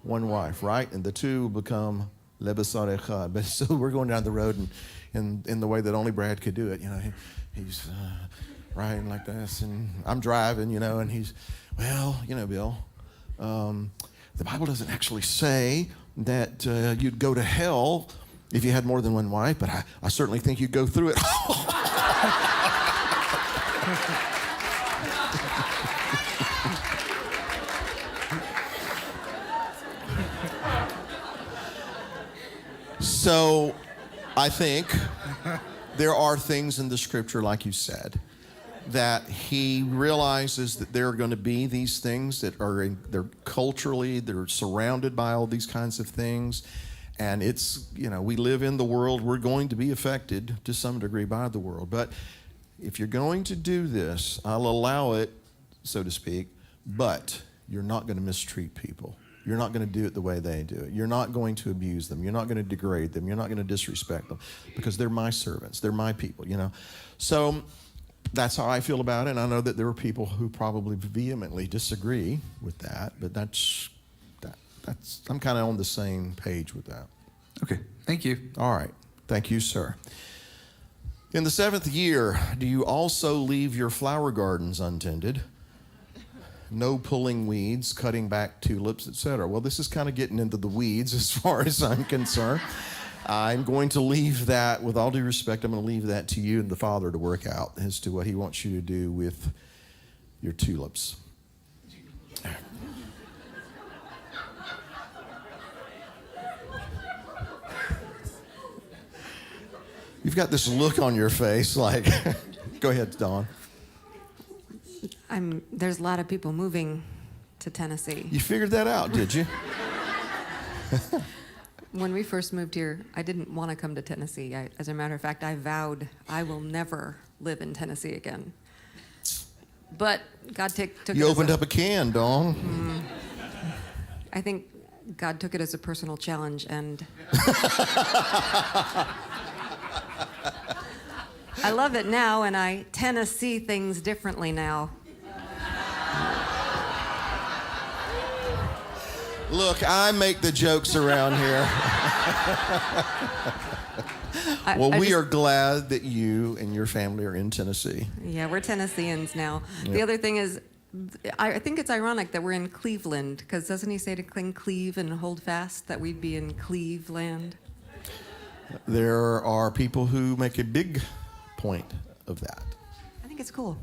one wife, right? And the two become lebasar echad. But so we're going down the road, and in the way that only Brad could do it, you know, he's riding like this, and I'm driving, you know, and he's, well, you know, Bill, the Bible doesn't actually say that you'd go to hell if you had more than one wife, but I certainly think you'd go through it. So I think there are things in the Scripture, like you said, that he realizes that there are going to be these things that they're culturally, they're surrounded by all these kinds of things. And it's, we live in the world, we're going to be affected to some degree by the world. But if you're going to do this, I'll allow it, so to speak, but you're not going to mistreat people. You're not going to do it the way they do it. You're not going to abuse them. You're not going to degrade them. You're not going to disrespect them because they're my servants. They're my people, So that's how I feel about it. And I know that there are people who probably vehemently disagree with that, but that's I'm kind of on the same page with that. Okay, thank you. All right. Thank you, sir. In the 7th year, do you also leave your flower gardens untended? No pulling weeds, cutting back tulips, etc. Well, this is kind of getting into the weeds as far as I'm concerned. I'm going to leave that, with all due respect, I'm going to leave that to you and the Father to work out as to what he wants you to do with your tulips. You've got this look on your face like, go ahead, Dawn. There's a lot of people moving to Tennessee. You figured that out, did you? When we first moved here, I didn't want to come to Tennessee. As a matter of fact, I vowed I will never live in Tennessee again. But God took it. You opened up a can, Dawn. I think God took it as a personal challenge, and I love it now, and I tend to see things differently now. Look, I make the jokes around here. We are glad that you and your family are in Tennessee. Yeah, we're Tennesseans now. Yep. The other thing is, I think it's ironic that we're in Cleveland, because doesn't he say to cling cleave and hold fast, that we'd be in Cleveland? There are people who make a big point of that. I think it's cool.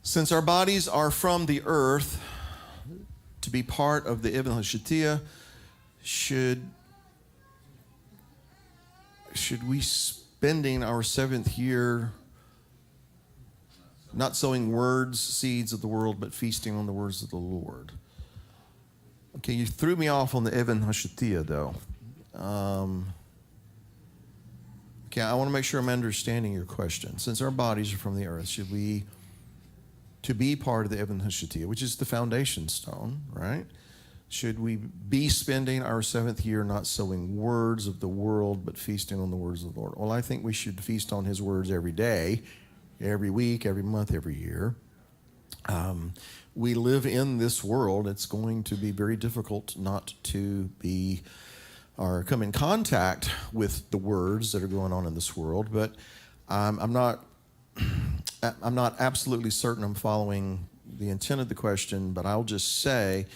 Since our bodies are from the earth, to be part of the Ibn Hashatiyah, should we spending our 7th year not sowing words, seeds of the world, but feasting on the words of the Lord? Okay, you threw me off on the Ibn Hashatiyah, though. Okay, I want to make sure I'm understanding your question. Since our bodies are from the earth, should we, to be part of the Ibn Hashatiyah, which is the foundation stone, right? Should we be spending our 7th year not sowing words of the world, but feasting on the words of the Lord? Well, I think we should feast on his words every day, every week, every month, every year. We live in this world. It's going to be very difficult not to be or come in contact with the words that are going on in this world. But I'm not absolutely certain I'm following the intent of the question, but I'll just say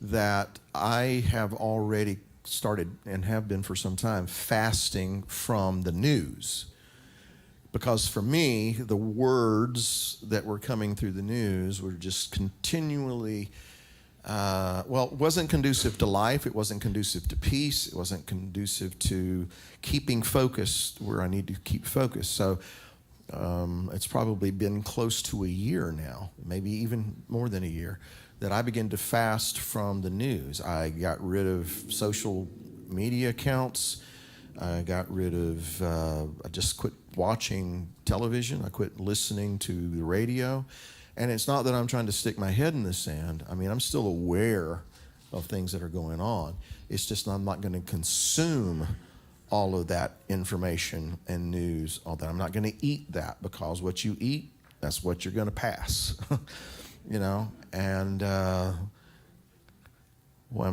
that I have already started, and have been for some time, fasting from the news. Because for me, the words that were coming through the news were just continually, it wasn't conducive to life. It wasn't conducive to peace. It wasn't conducive to keeping focused where I need to keep focused. So it's probably been close to a year now, maybe even more than a year, that I began to fast from the news. I got rid of social media accounts. I got rid of, I just quit watching television. I quit listening to the radio. And it's not that I'm trying to stick my head in the sand. I mean, I'm still aware of things that are going on. It's just I'm not going to consume all of that information and news, all that. I'm not going to eat that, because what you eat, that's what you're going to pass, and I'm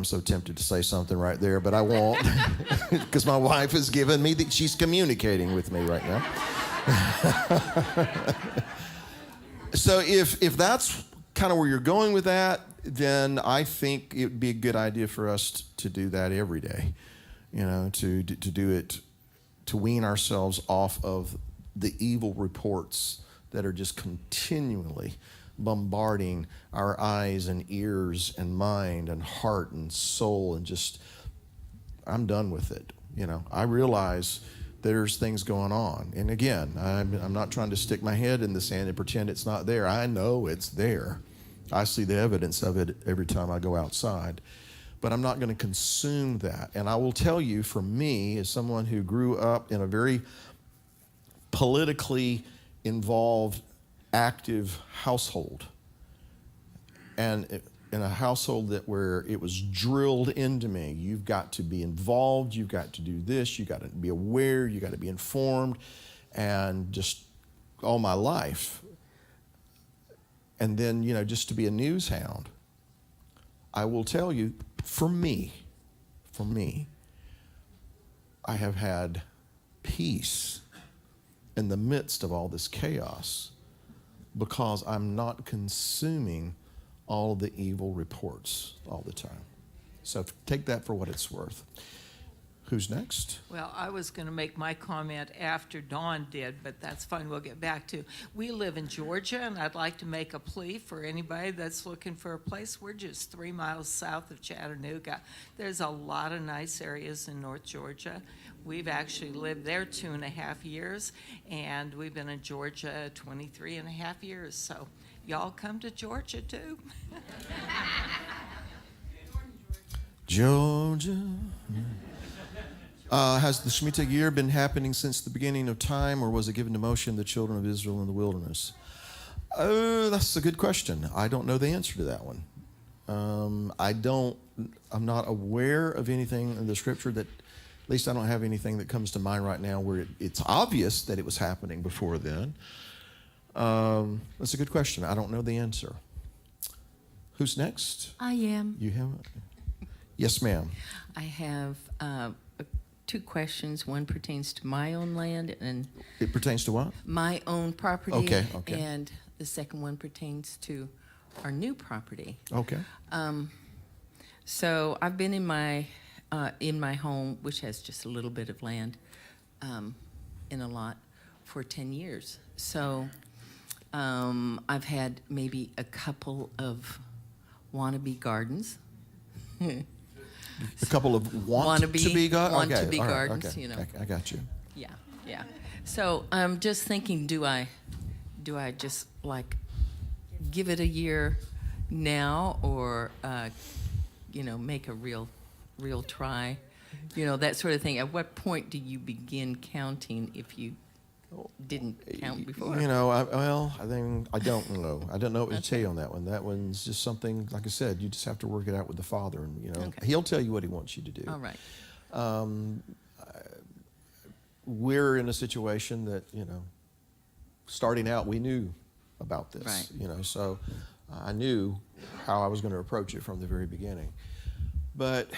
so tempted to say something right there, but I won't, because my wife has given me that she's communicating with me right now. So if that's kind of where you're going with that, then I think it would be a good idea for us to do that every day, to do it, to wean ourselves off of the evil reports that are just continually bombarding our eyes and ears and mind and heart and soul, and just, I'm done with it. I realize there's things going on. And again, I'm not trying to stick my head in the sand and pretend it's not there. I know it's there. I see the evidence of it every time I go outside. But I'm not going to consume that. And I will tell you, for me, as someone who grew up in a very politically involved, active household, and in a household where it was drilled into me, you've got to be involved, you've got to do this, you've got to be aware, you've got to be informed, and just all my life. And then, just to be a news hound. I will tell you, for me, I have had peace in the midst of all this chaos because I'm not consuming all of the evil reports all the time. So take that for what it's worth. Who's next? Well, I was going to make my comment after Dawn did, but that's fine. We'll get back to. We live in Georgia, and I'd like to make a plea for anybody that's looking for a place. We're just 3 miles south of Chattanooga. There's a lot of nice areas in North Georgia. We've actually lived there 2.5 years, and we've been in Georgia 23.5 years. So y'all come to Georgia, too. Georgia. Has the Shemitah year been happening since the beginning of time, or was it given to Moshe and the children of Israel in the wilderness? That's a good question. I don't know the answer to that one. I'm not aware of anything in the scripture that, at least I don't have anything that comes to mind right now where it's obvious that it was happening before then. That's a good question. I don't know the answer. Who's next? I am. You have? Yes, ma'am. I have 2 questions. One pertains to my own land, and It pertains to what? my own property. Okay. And the second one pertains to our new property. Okay. So I've been in my home, which has just a little bit of land, in a lot, for 10 years. So I've had maybe a couple of wannabe gardens. A couple of want-to-be gardens? Want-to-be all right, gardens, okay. I got you. Yeah. So I'm just thinking, do I just give it a year now, or make a real try, that sort of thing? At what point do you begin counting if you didn't count before? I don't know. I don't know what to tell you on that one. That one's just something, like I said, you just have to work it out with the Father, and Okay. He'll tell you what He wants you to do. All right. We're in a situation that starting out, we knew about this. Right. So I knew how I was going to approach it from the very beginning. But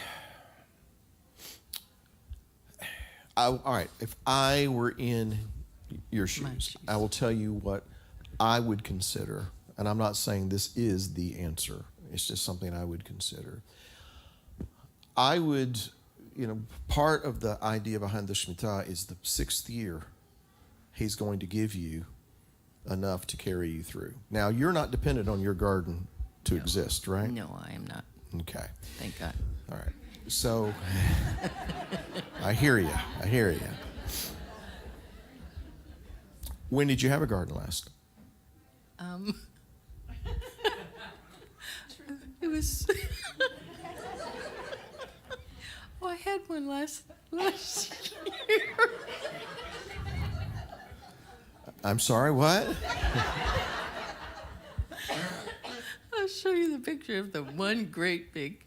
all right, if I were in your shoes, I will tell you what I would consider, and I'm not saying this is the answer. It's just something I would consider. I would, part of the idea behind the Shemitah is the 6th year, He's going to give you enough to carry you through. Now, you're not dependent on your garden to exist, right? No, I am not. Okay. Thank God. All right. So, I hear you. When did you have a garden last? It was. I had one last year. I'm sorry, what? I'll show you the picture of the one great big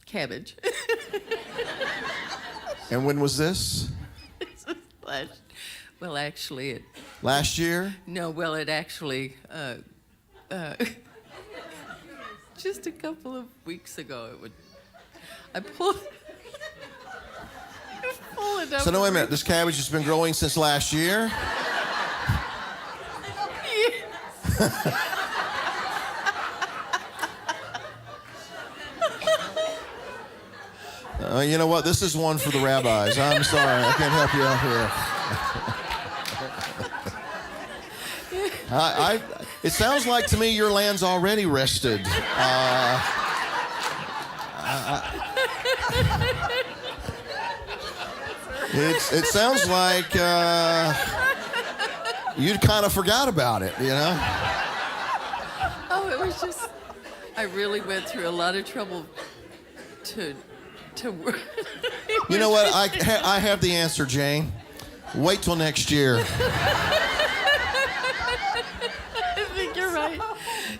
cabbage. And when was this? Well, actually, it. Last year? No, well, it actually. Just a couple of weeks ago, I pulled it up. So, no, wait a minute. This cabbage has been growing since last year? You know what? This is one for the rabbis. I'm sorry. I can't help you out here. It sounds like to me your land's already rested. It sounds like you kind of forgot about it, you know? Oh, it was just, I really went through a lot of trouble to work. You know what? I have the answer, Jane. Wait till next year. I think you're right.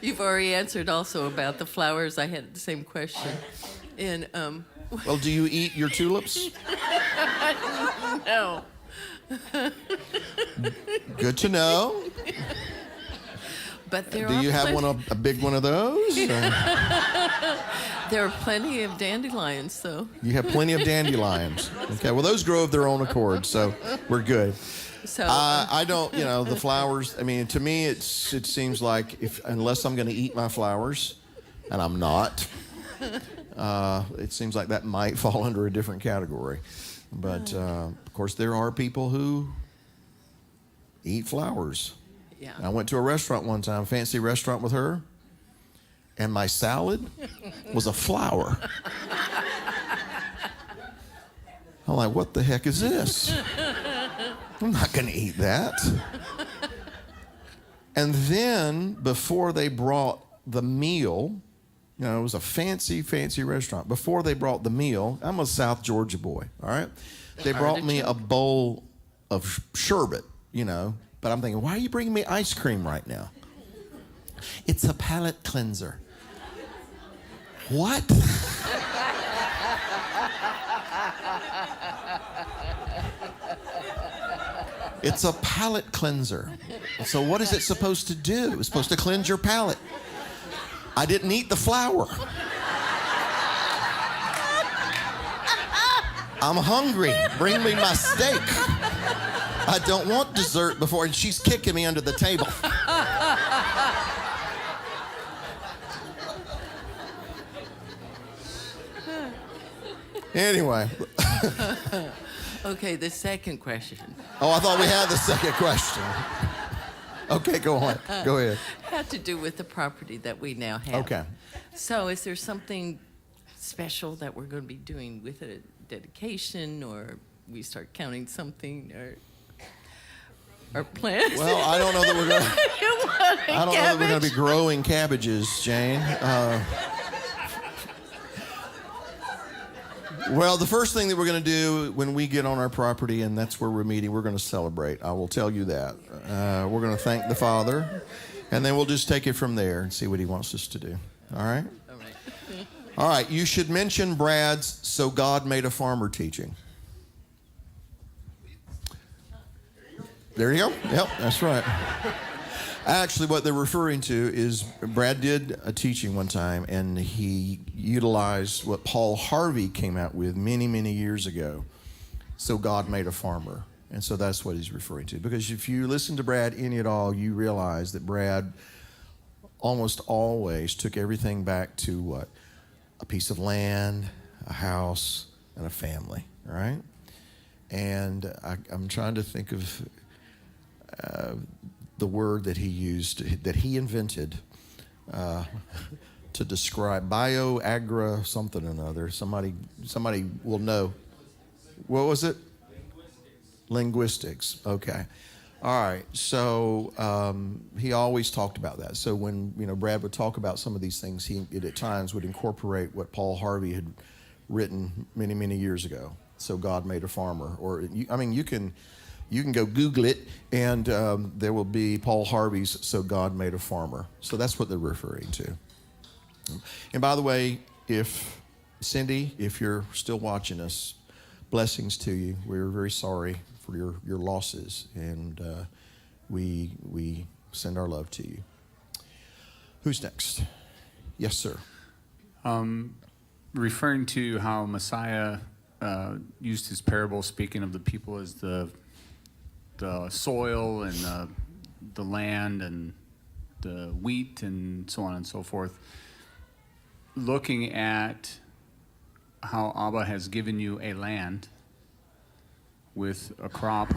You've already answered also about the flowers. I had the same question. And Well, do you eat your tulips? No. Good to know. But there Do are you have a big one of those? Or? There are plenty of dandelions, though. You have plenty of dandelions. Okay, well, those grow of their own accord, so we're good. So I don't, the flowers. I mean, to me, it seems like unless I'm going to eat my flowers, and I'm not, it seems like that might fall under a different category. But of course, there are people who eat flowers. Yeah. I went to a restaurant one time, fancy restaurant with her, and my salad was a flower. I'm like, what the heck is this? I'm not going to eat that. And then before they brought the meal, it was a fancy, fancy restaurant. Before they brought the meal, I'm a South Georgia boy, all right? They brought me a bowl of sherbet, but I'm thinking, why are you bringing me ice cream right now? It's a palate cleanser. What? It's a palate cleanser. So what is it supposed to do? It's supposed to cleanse your palate. I didn't eat the flour. I'm hungry. Bring me my steak. I don't want dessert before, and she's kicking me under the table. Anyway. Okay, the second question. Oh, I thought we had the second question. Okay, go on. Go ahead. Had to do with the property that we now have. Okay. So is there something special that we're going to be doing with a dedication, or we start counting something, or plants? Well, I don't know that we're going to... I don't know that we're going to be growing cabbages, Jane. Well, the first thing that we're going to do when we get on our property, and that's where we're meeting, we're going to celebrate. I will tell you that. We're going to thank the Father, and then we'll just take it from there and see what he wants us to do. All right? All right. All right. You should mention Brad's "So God Made a Farmer" teaching. There you go. Yep, that's right. Actually, what they're referring to is Brad did a teaching one time, and he utilized what Paul Harvey came out with many, many years ago. So God made a farmer. And so that's what he's referring to. Because if you listen to Brad any at all, you realize that Brad almost always took everything back to what? A piece of land, a house, and a family, right? And I'm trying to think of... the word that he used, that he invented to describe bio-agra something or another. Somebody will know. What was it? Linguistics. Okay. All right. So he always talked about that. So when Brad would talk about some of these things, he at times would incorporate what Paul Harvey had written many, many years ago. So God made a farmer. Or you can go Google it, and there will be Paul Harvey's "So God Made a Farmer." So that's what they're referring to. And by the way, Cindy, if you're still watching us, blessings to you. We're very sorry for your losses, and we send our love to you. Who's next? Yes, sir. Referring to how Messiah used his parable, speaking of the people as the soil and the land and the wheat and so on and so forth. Looking at how Abba has given you a land with a crop,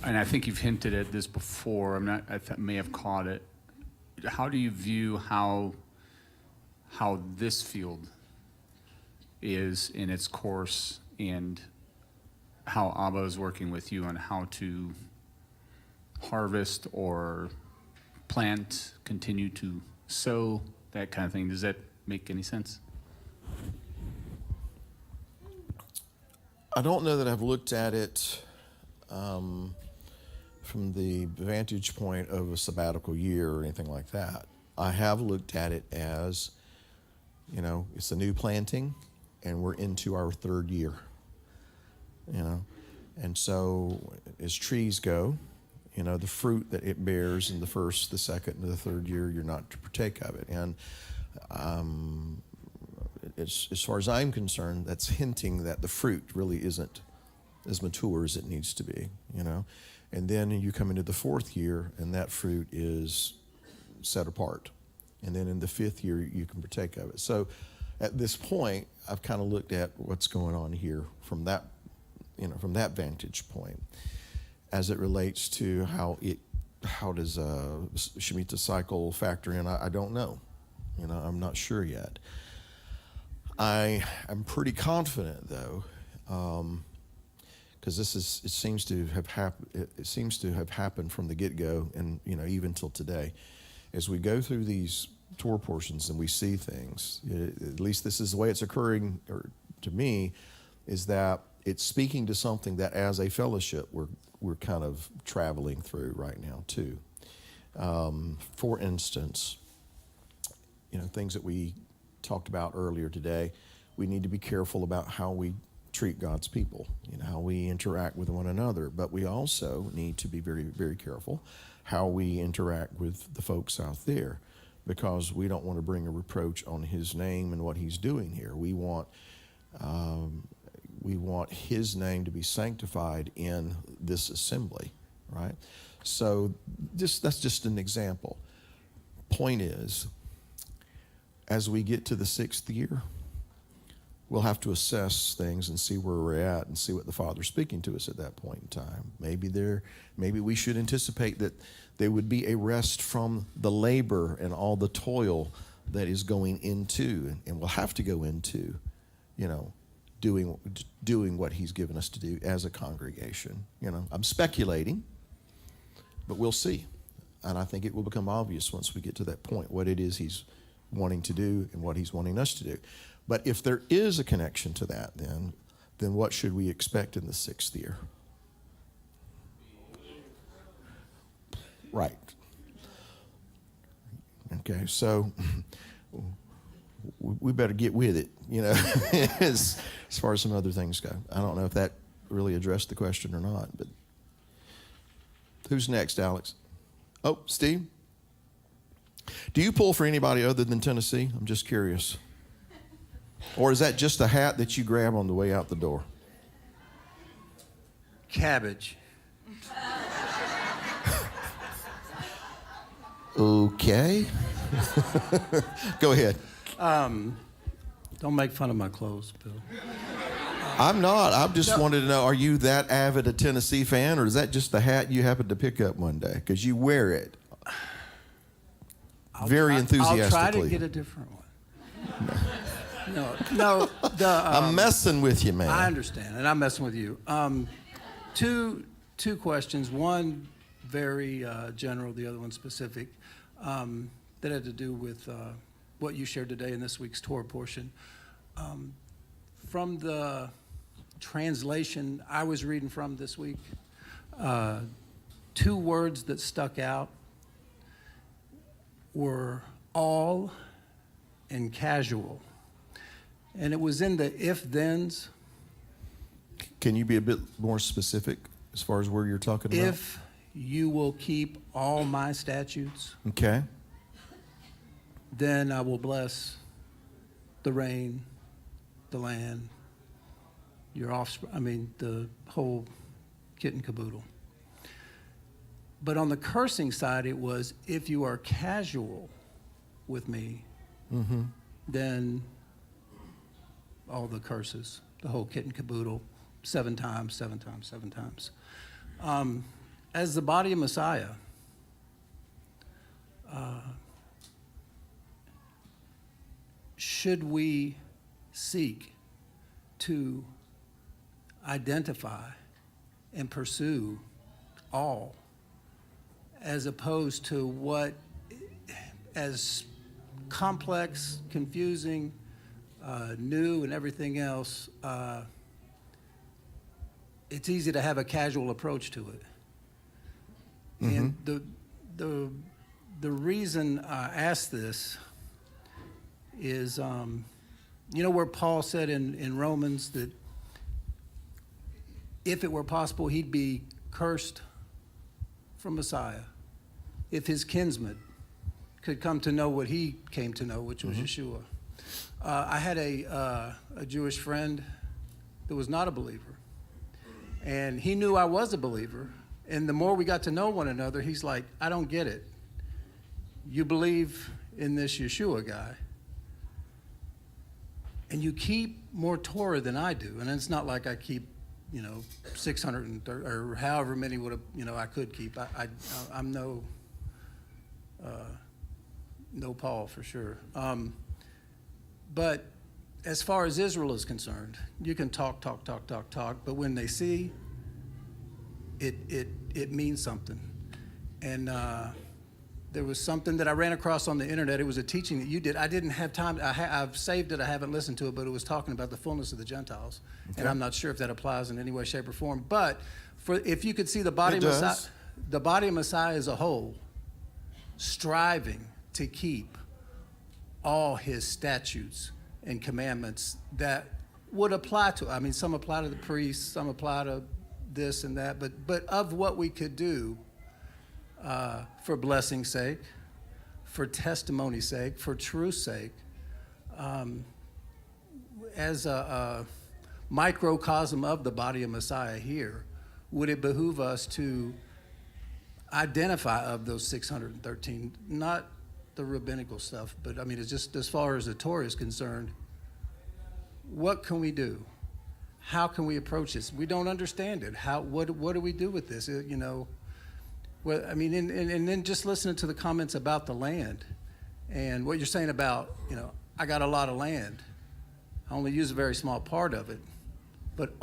and I think you've hinted at this before. I may have caught it. How do you view how this field is in its course and how Abba is working with you on how to harvest or plant, continue to sow, that kind of thing. Does that make any sense? I don't know that I've looked at it from the vantage point of a sabbatical year or anything like that. I have looked at it as, you know, it's a new planting and we're into our third year, you know. And so as trees go, you know, the fruit that it bears in the first, the second, and the third year, you're not to partake of it. And as far as I'm concerned, that's hinting that the fruit really isn't as mature as it needs to be, you know. And then you come into the fourth year, and that fruit is set apart. And then in the fifth year, you can partake of it. So at this point, I've kind of looked at what's going on here from that, you know, from that vantage point, as it relates to how does a shemitah cycle factor in. I don't know, you know, I'm not sure yet. I'm pretty confident though, because it seems to have happened from the get-go, and you know, even till today, as we go through these Torah portions and we see things. At least this is the way it's occurring, or to me, is that it's speaking to something that as a fellowship we're kind of traveling through right now too. For instance, you know, things that we talked about earlier today, we need to be careful about how we treat God's people, you know, how we interact with one another, but we also need to be very, very careful how we interact with the folks out there, because we don't want to bring a reproach on his name and what he's doing here. We want his name to be sanctified in this assembly, right? So that's just an example. Point is, as we get to the sixth year, we'll have to assess things and see where we're at and see what the Father's speaking to us at that point in time. Maybe we should anticipate that there would be a rest from the labor and all the toil that is going into, and we'll have to go into, you know, doing what he's given us to do as a congregation. You know, I'm speculating, but we'll see. And I think it will become obvious once we get to that point what it is he's wanting to do and what he's wanting us to do. But if there is a connection to that, then what should we expect in the sixth year? Right. Okay, so we better get with it, you know, as far as some other things go. I don't know if that really addressed the question or not, but who's next, Alex? Oh, Steve? Do you pull for anybody other than Tennessee? I'm just curious. Or is that just a hat that you grab on the way out the door? Cabbage. Okay. Go ahead. Don't make fun of my clothes, Bill. I'm not. I just wanted to know, are you that avid a Tennessee fan, or is that just the hat you happened to pick up one day? Because you wear it very enthusiastically. I'll try to get a different one. No. I'm messing with you, man. I understand, and I'm messing with you. Two questions. One very general, the other one specific, that had to do with what you shared today in this week's Torah portion. From the translation I was reading from this week, two words that stuck out were all and casual. And it was in the if-thens. Can you be a bit more specific as far as where you're talking about? If you will keep all my statutes, okay, then I will bless the rain, the land, your offspring, the whole kit and caboodle. But on the cursing side, it was, if you are casual with me, then all the curses, the whole kit and caboodle, 7 times, 7 times, 7 times. As the body of Messiah, should we seek to identify and pursue all, as opposed to what, as complex, confusing, new, and everything else, it's easy to have a casual approach to it. And the reason I ask this is, you know, where Paul said in Romans that if it were possible, he'd be cursed from Messiah if his kinsmen could come to know what he came to know, which was Yeshua. I had a Jewish friend that was not a believer, and he knew I was a believer. And the more we got to know one another, he's like, I don't get it. You believe in this Yeshua guy, and you keep more Torah than I do. And it's not like I keep, 630 or however many would have, I could keep. I'm no Paul for sure. But as far as Israel is concerned, you can talk, but when they see, it means something. And there was something that I ran across on the internet. It was a teaching that you did. I didn't have time. I've saved it. I haven't listened to it, but it was talking about the fullness of the Gentiles. Okay. And I'm not sure if that applies in any way, shape, or form. But if you could see the body of Messiah as a whole, striving to keep all his statutes and commandments that would apply to, I mean, some apply to the priests, some apply to this and that, but of what we could do for blessing's sake, for testimony's sake, for truth's sake, as a microcosm of the body of Messiah here, would it behoove us to identify of those 613, not the rabbinical stuff, but I mean, it's just as far as the Torah is concerned, what can we do? How can we approach this? We don't understand it. What do we do with this? Well, I mean, and then just listening to the comments about the land and what you're saying about, I got a lot of land. I only use a very small part of it. But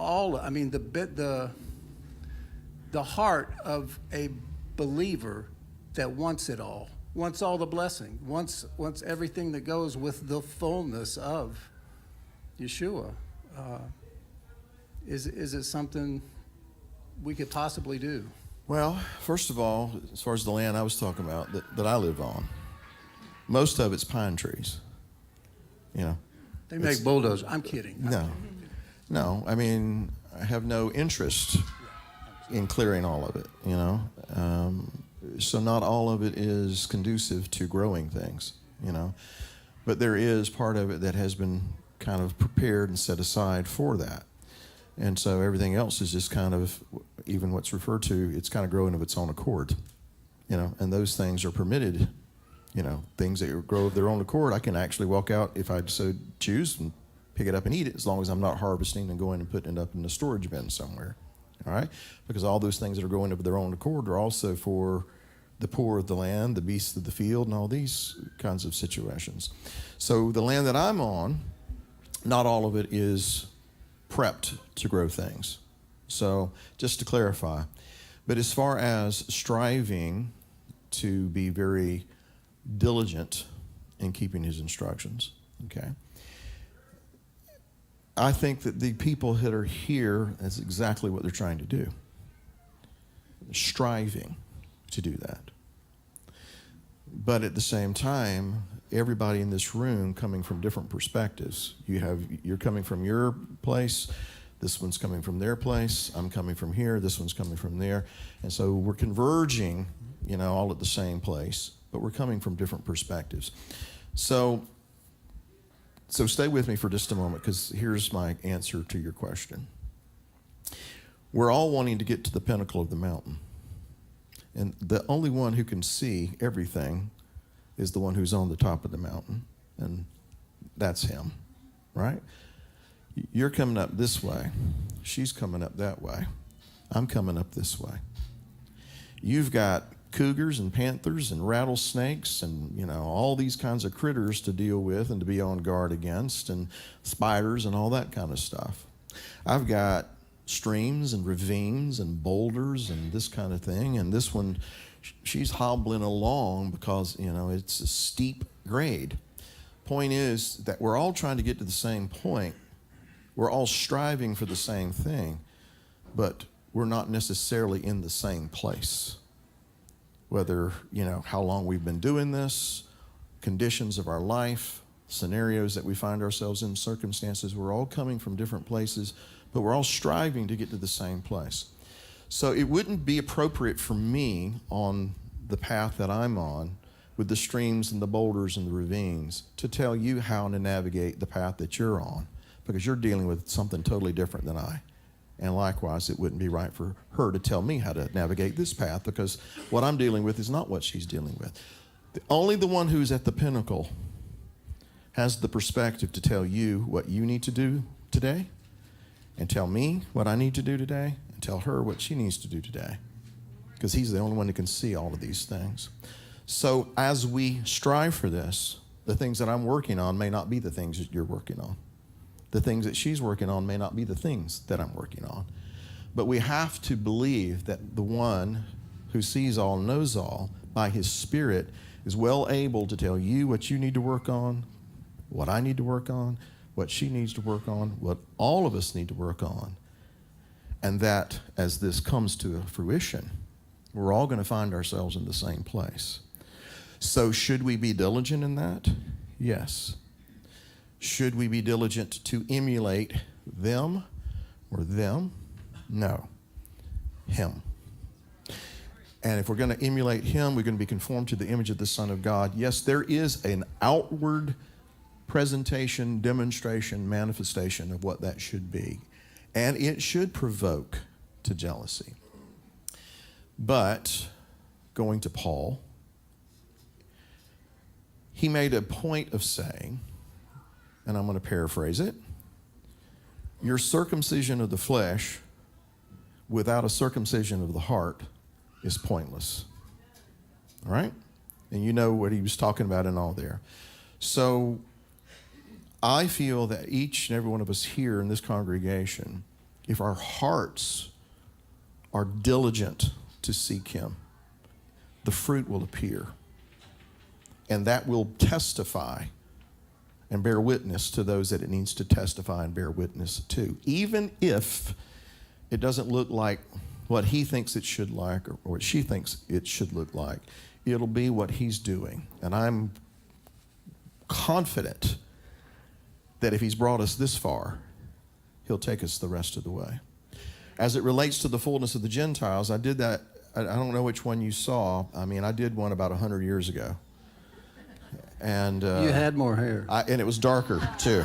the heart of a believer that wants it all, wants all the blessing, wants everything that goes with the fullness of Yeshua. Is it something we could possibly do? Well, first of all, as far as the land I was talking about that I live on, most of it's pine trees. They make bulldozers. I'm kidding. No. I mean, I have no interest in clearing all of it. So not all of it is conducive to growing things. But there is part of it that has been kind of prepared and set aside for that. And so everything else is just kind of, even what's referred to, it's kind of growing of its own accord, and those things are permitted, things that grow of their own accord. I can actually walk out if I so choose and pick it up and eat it, as long as I'm not harvesting and going and putting it up in the storage bin somewhere, all right? Because all those things that are growing of their own accord are also for the poor of the land, the beasts of the field, and all these kinds of situations. So the land that I'm on, not all of it is prepped to grow things. So just to clarify, but as far as striving to be very diligent in keeping his instructions, okay, I think that the people that are here, that's exactly what they're trying to do. Striving to do that. But at the same time, everybody in this room coming from different perspectives. You're coming from your place, this one's coming from their place, I'm coming from here, this one's coming from there. And so we're converging, all at the same place, but we're coming from different perspectives. So stay with me for just a moment, because here's my answer to your question. We're all wanting to get to the pinnacle of the mountain. And the only one who can see everything is the one who's on the top of the mountain, and that's him, right? You're coming up this way. She's coming up that way. I'm coming up this way. You've got cougars and panthers and rattlesnakes and, all these kinds of critters to deal with and to be on guard against, and spiders and all that kind of stuff. I've got streams and ravines and boulders and this kind of thing. And this one, she's hobbling along because, it's a steep grade. Point is that we're all trying to get to the same point. We're all striving for the same thing, but we're not necessarily in the same place. Whether, how long we've been doing this, conditions of our life, scenarios that we find ourselves in, circumstances, we're all coming from different places, but we're all striving to get to the same place. So it wouldn't be appropriate for me on the path that I'm on with the streams and the boulders and the ravines to tell you how to navigate the path that you're on, because you're dealing with something totally different than I. And likewise, it wouldn't be right for her to tell me how to navigate this path, because what I'm dealing with is not what she's dealing with. Only the one who's at the pinnacle has the perspective to tell you what you need to do today, and tell me what I need to do today, and tell her what she needs to do today, because he's the only one who can see all of these things. So as we strive for this, the things that I'm working on may not be the things that you're working on. The things that she's working on may not be the things that I'm working on. But we have to believe that the one who sees all, knows all, by his Spirit, is well able to tell you what you need to work on, what I need to work on, what she needs to work on, what all of us need to work on. And that as this comes to fruition, we're all going to find ourselves in the same place. So should we be diligent in that? Yes. Should we be diligent to emulate them or them? No. Him. And if we're going to emulate him, we're going to be conformed to the image of the Son of God. Yes, there is an outward presentation, demonstration, manifestation of what that should be. And it should provoke to jealousy. But going to Paul, he made a point of saying, and I'm going to paraphrase it, your circumcision of the flesh without a circumcision of the heart is pointless. All right? And you know what he was talking about in all there. So I feel that each and every one of us here in this congregation, if our hearts are diligent to seek him, the fruit will appear. And that will testify and bear witness to those that it needs to testify and bear witness to. Even if it doesn't look like what he thinks it should like or what she thinks it should look like, it'll be what he's doing. And I'm confident that if he's brought us this far, he'll take us the rest of the way. As it relates to the fullness of the Gentiles, I did that. I don't know which one you saw. I mean, I did one about 100 years ago. And you had more hair. And it was darker, too.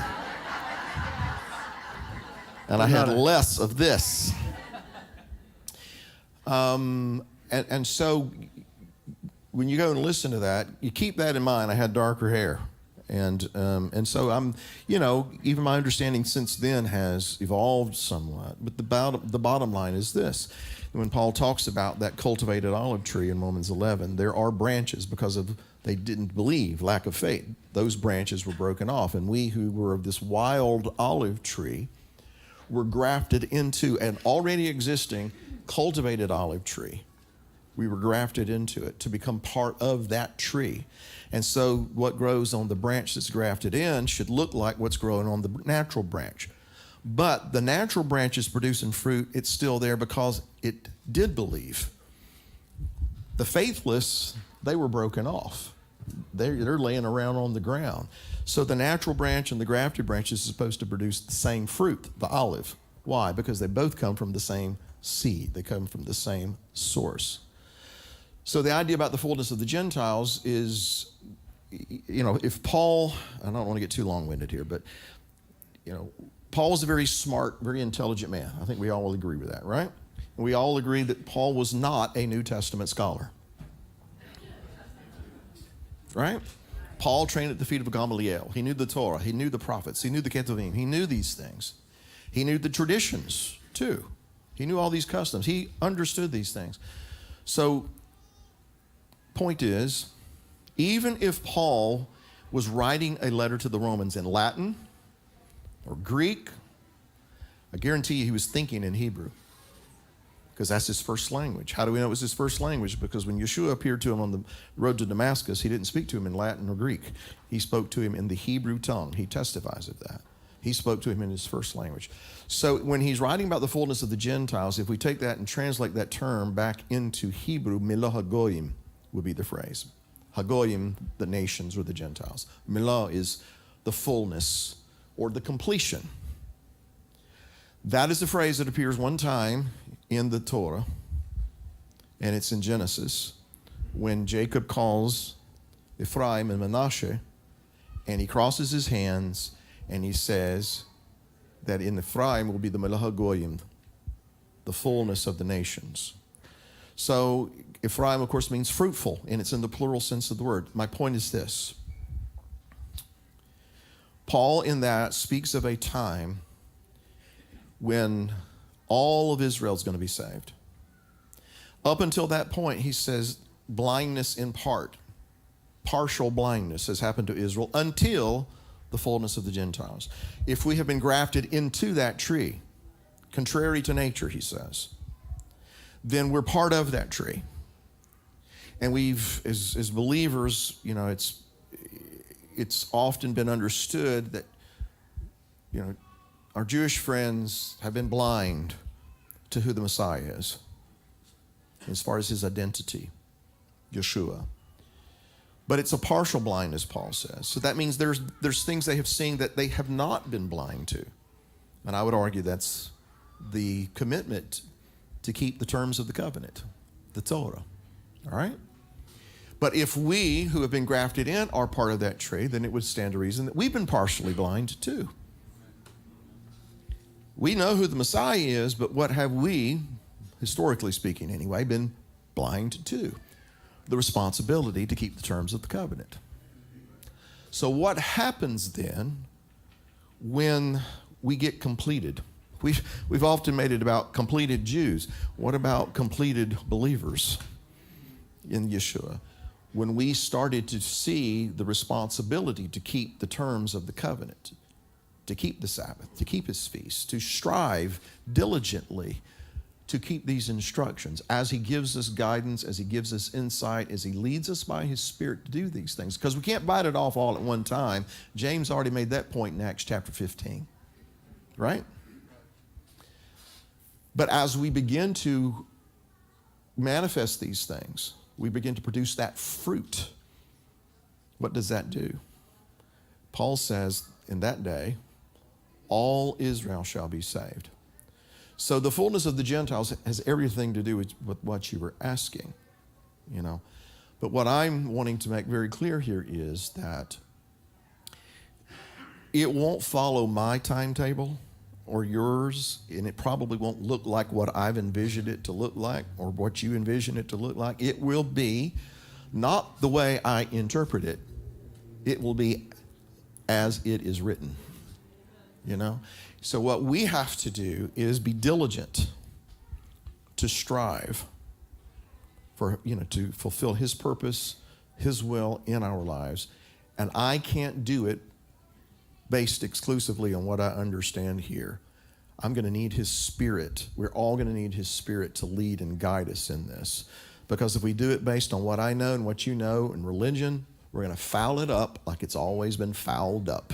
And I had less of this. And so when you go and listen to that, you keep that in mind. I had darker hair. And so I'm, even my understanding since then has evolved somewhat. But the bottom line is this. When Paul talks about that cultivated olive tree in Romans 11, there are branches because of they didn't believe, lack of faith. Those branches were broken off. And we who were of this wild olive tree were grafted into an already existing cultivated olive tree. We were grafted into it to become part of that tree. And so what grows on the branch that's grafted in should look like what's growing on the natural branch. But the natural branch is producing fruit. It's still there because it did believe. The faithless, they were broken off. They're laying around on the ground. So the natural branch and the grafted branch is supposed to produce the same fruit, the olive. Why? Because they both come from the same seed. They come from the same source. So the idea about the fullness of the Gentiles is, if Paul, I don't want to get too long-winded here, but, Paul's a very smart, very intelligent man. I think we all will agree with that, right? And we all agree that Paul was not a New Testament scholar. Right? Paul trained at the feet of Gamaliel. He knew the Torah. He knew the prophets. He knew the Ketuvim. He knew these things. He knew the traditions, too. He knew all these customs. He understood these things. So, point is, even if Paul was writing a letter to the Romans in Latin or Greek, I guarantee you he was thinking in Hebrew, because that's his first language. How do we know it was his first language? Because when Yeshua appeared to him on the road to Damascus, he didn't speak to him in Latin or Greek. He spoke to him in the Hebrew tongue. He testifies of that. He spoke to him in his first language. So when he's writing about the fullness of the Gentiles, if we take that and translate that term back into Hebrew, Milah Hagoyim would be the phrase. Hagoyim, the nations or the Gentiles. Milah is the fullness or the completion. That is the phrase that appears one time in the Torah, and it's in Genesis, when Jacob calls Ephraim and Manasseh, and he crosses his hands, and he says that in Ephraim will be the Milah Hagoyim, the fullness of the nations. So Ephraim, of course, means fruitful, and it's in the plural sense of the word. My point is this. Paul in that speaks of a time when all of Israel is going to be saved. Up until that point, he says blindness in part, partial blindness has happened to Israel until the fullness of the Gentiles. If we have been grafted into that tree, contrary to nature, he says, then we're part of that tree. And we've, as believers, you know, it's often been understood that, you know, our Jewish friends have been blind to who the Messiah is, as far as his identity, Yeshua. But it's a partial blindness, Paul says. So that means there's things they have seen that they have not been blind to. And I would argue that's the commitment to keep the terms of the covenant, the Torah. All right? But if we who have been grafted in are part of that tree, then it would stand to reason that we've been partially blind too. We know who the Messiah is, but what have we, historically speaking anyway, been blind to? The responsibility to keep the terms of the covenant. So what happens then when we get completed? We've often made it about completed Jews. What about completed believers in Yeshua? When we started to see the responsibility to keep the terms of the covenant, to keep the Sabbath, to keep his feasts, to strive diligently to keep these instructions as he gives us guidance, as he gives us insight, as he leads us by his Spirit to do these things. Because we can't bite it off all at one time. James already made that point in Acts chapter 15, right? But as we begin to manifest these things, we begin to produce that fruit. What does that do? Paul says in that day, all Israel shall be saved. So the fullness of the Gentiles has everything to do with what you were asking, you know. But what I'm wanting to make very clear here is that it won't follow my timetable or yours, and it probably won't look like what I've envisioned it to look like or what you envision it to look like. It will be not the way I interpret it. It will be as it is written. You know? So what we have to do is be diligent to strive for, you know, to fulfill his purpose, his will in our lives. And I can't do it based exclusively on what I understand here. I'm going to need his Spirit. We're all going to need his Spirit to lead and guide us in this. Because if we do it based on what I know and what you know in religion, we're going to foul it up like it's always been fouled up,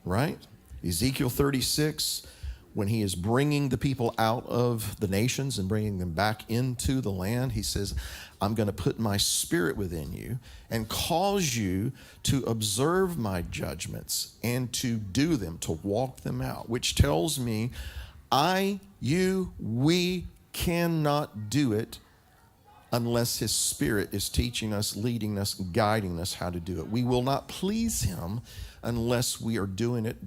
right? Ezekiel 36, when he is bringing the people out of the nations and bringing them back into the land, he says, I'm going to put my Spirit within you and cause you to observe my judgments and to do them, to walk them out, which tells me we cannot do it unless his Spirit is teaching us, leading us, guiding us how to do it. We will not please him unless we are doing it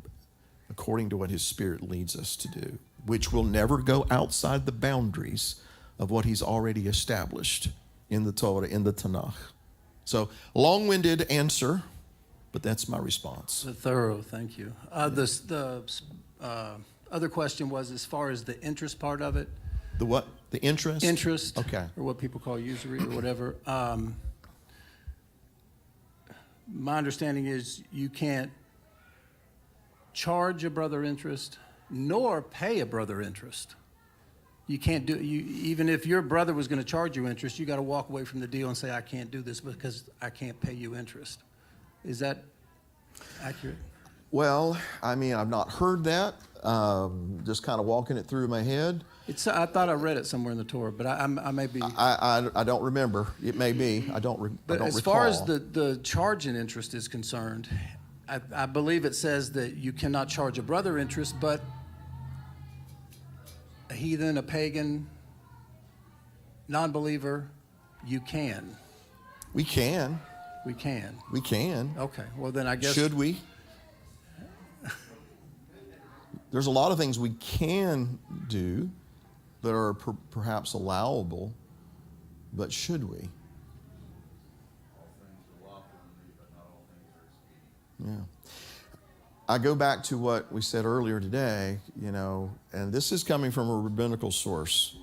according to what his Spirit leads us to do, which will never go outside the boundaries of what he's already established in the Torah, in the Tanakh. So, long-winded answer, but that's my response. Thorough, thank you. The other question was as far as the interest part of it. The what? The interest? Interest. Okay. Or what people call usury or whatever. My understanding is you can't charge a brother interest, nor pay a brother interest. You can't do even if your brother was going to charge you interest, you got to walk away from the deal and say, I can't do this because I can't pay you interest. Is that accurate? Well, I mean, I've not heard that. Just kind of walking it through my head. I thought I read it somewhere in the Torah, but I may be. I don't remember. It may be. I don't But as recall. far as the charge in interest is concerned, I believe it says that you cannot charge a brother interest, but a heathen, a pagan, non-believer, you can. We can. We can. We can. Okay. Well, then I guess. Should we? There's a lot of things we can do that are perhaps allowable, but should we? Yeah. I go back to what we said earlier today, and this is coming from a rabbinical source.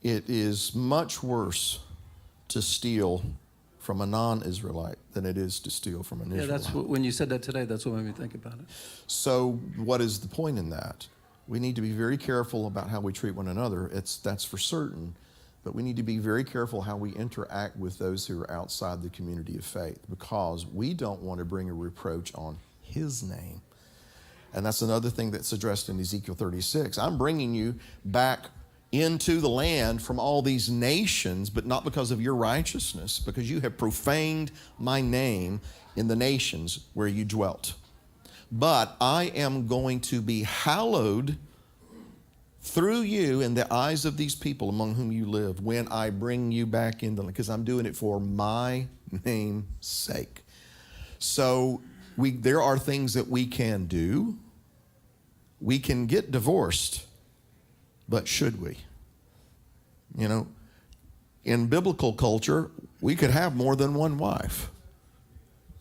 It is much worse to steal from a non-Israelite than it is to steal from an Israelite. Yeah, that's when you said that today, that's what made me think about it. So what is the point in that? We need to be very careful about how we treat one another. That's for certain. But we need to be very careful how we interact with those who are outside the community of faith, because we don't want to bring a reproach on his name. And that's another thing that's addressed in Ezekiel 36. I'm bringing you back into the land from all these nations, but not because of your righteousness, because you have profaned my name in the nations where you dwelt. But I am going to be hallowed through you in the eyes of these people among whom you live when I bring you back into the land, because I'm doing it for my name's sake. So there are things that we can do. We can get divorced, but should we? In biblical culture, we could have more than one wife.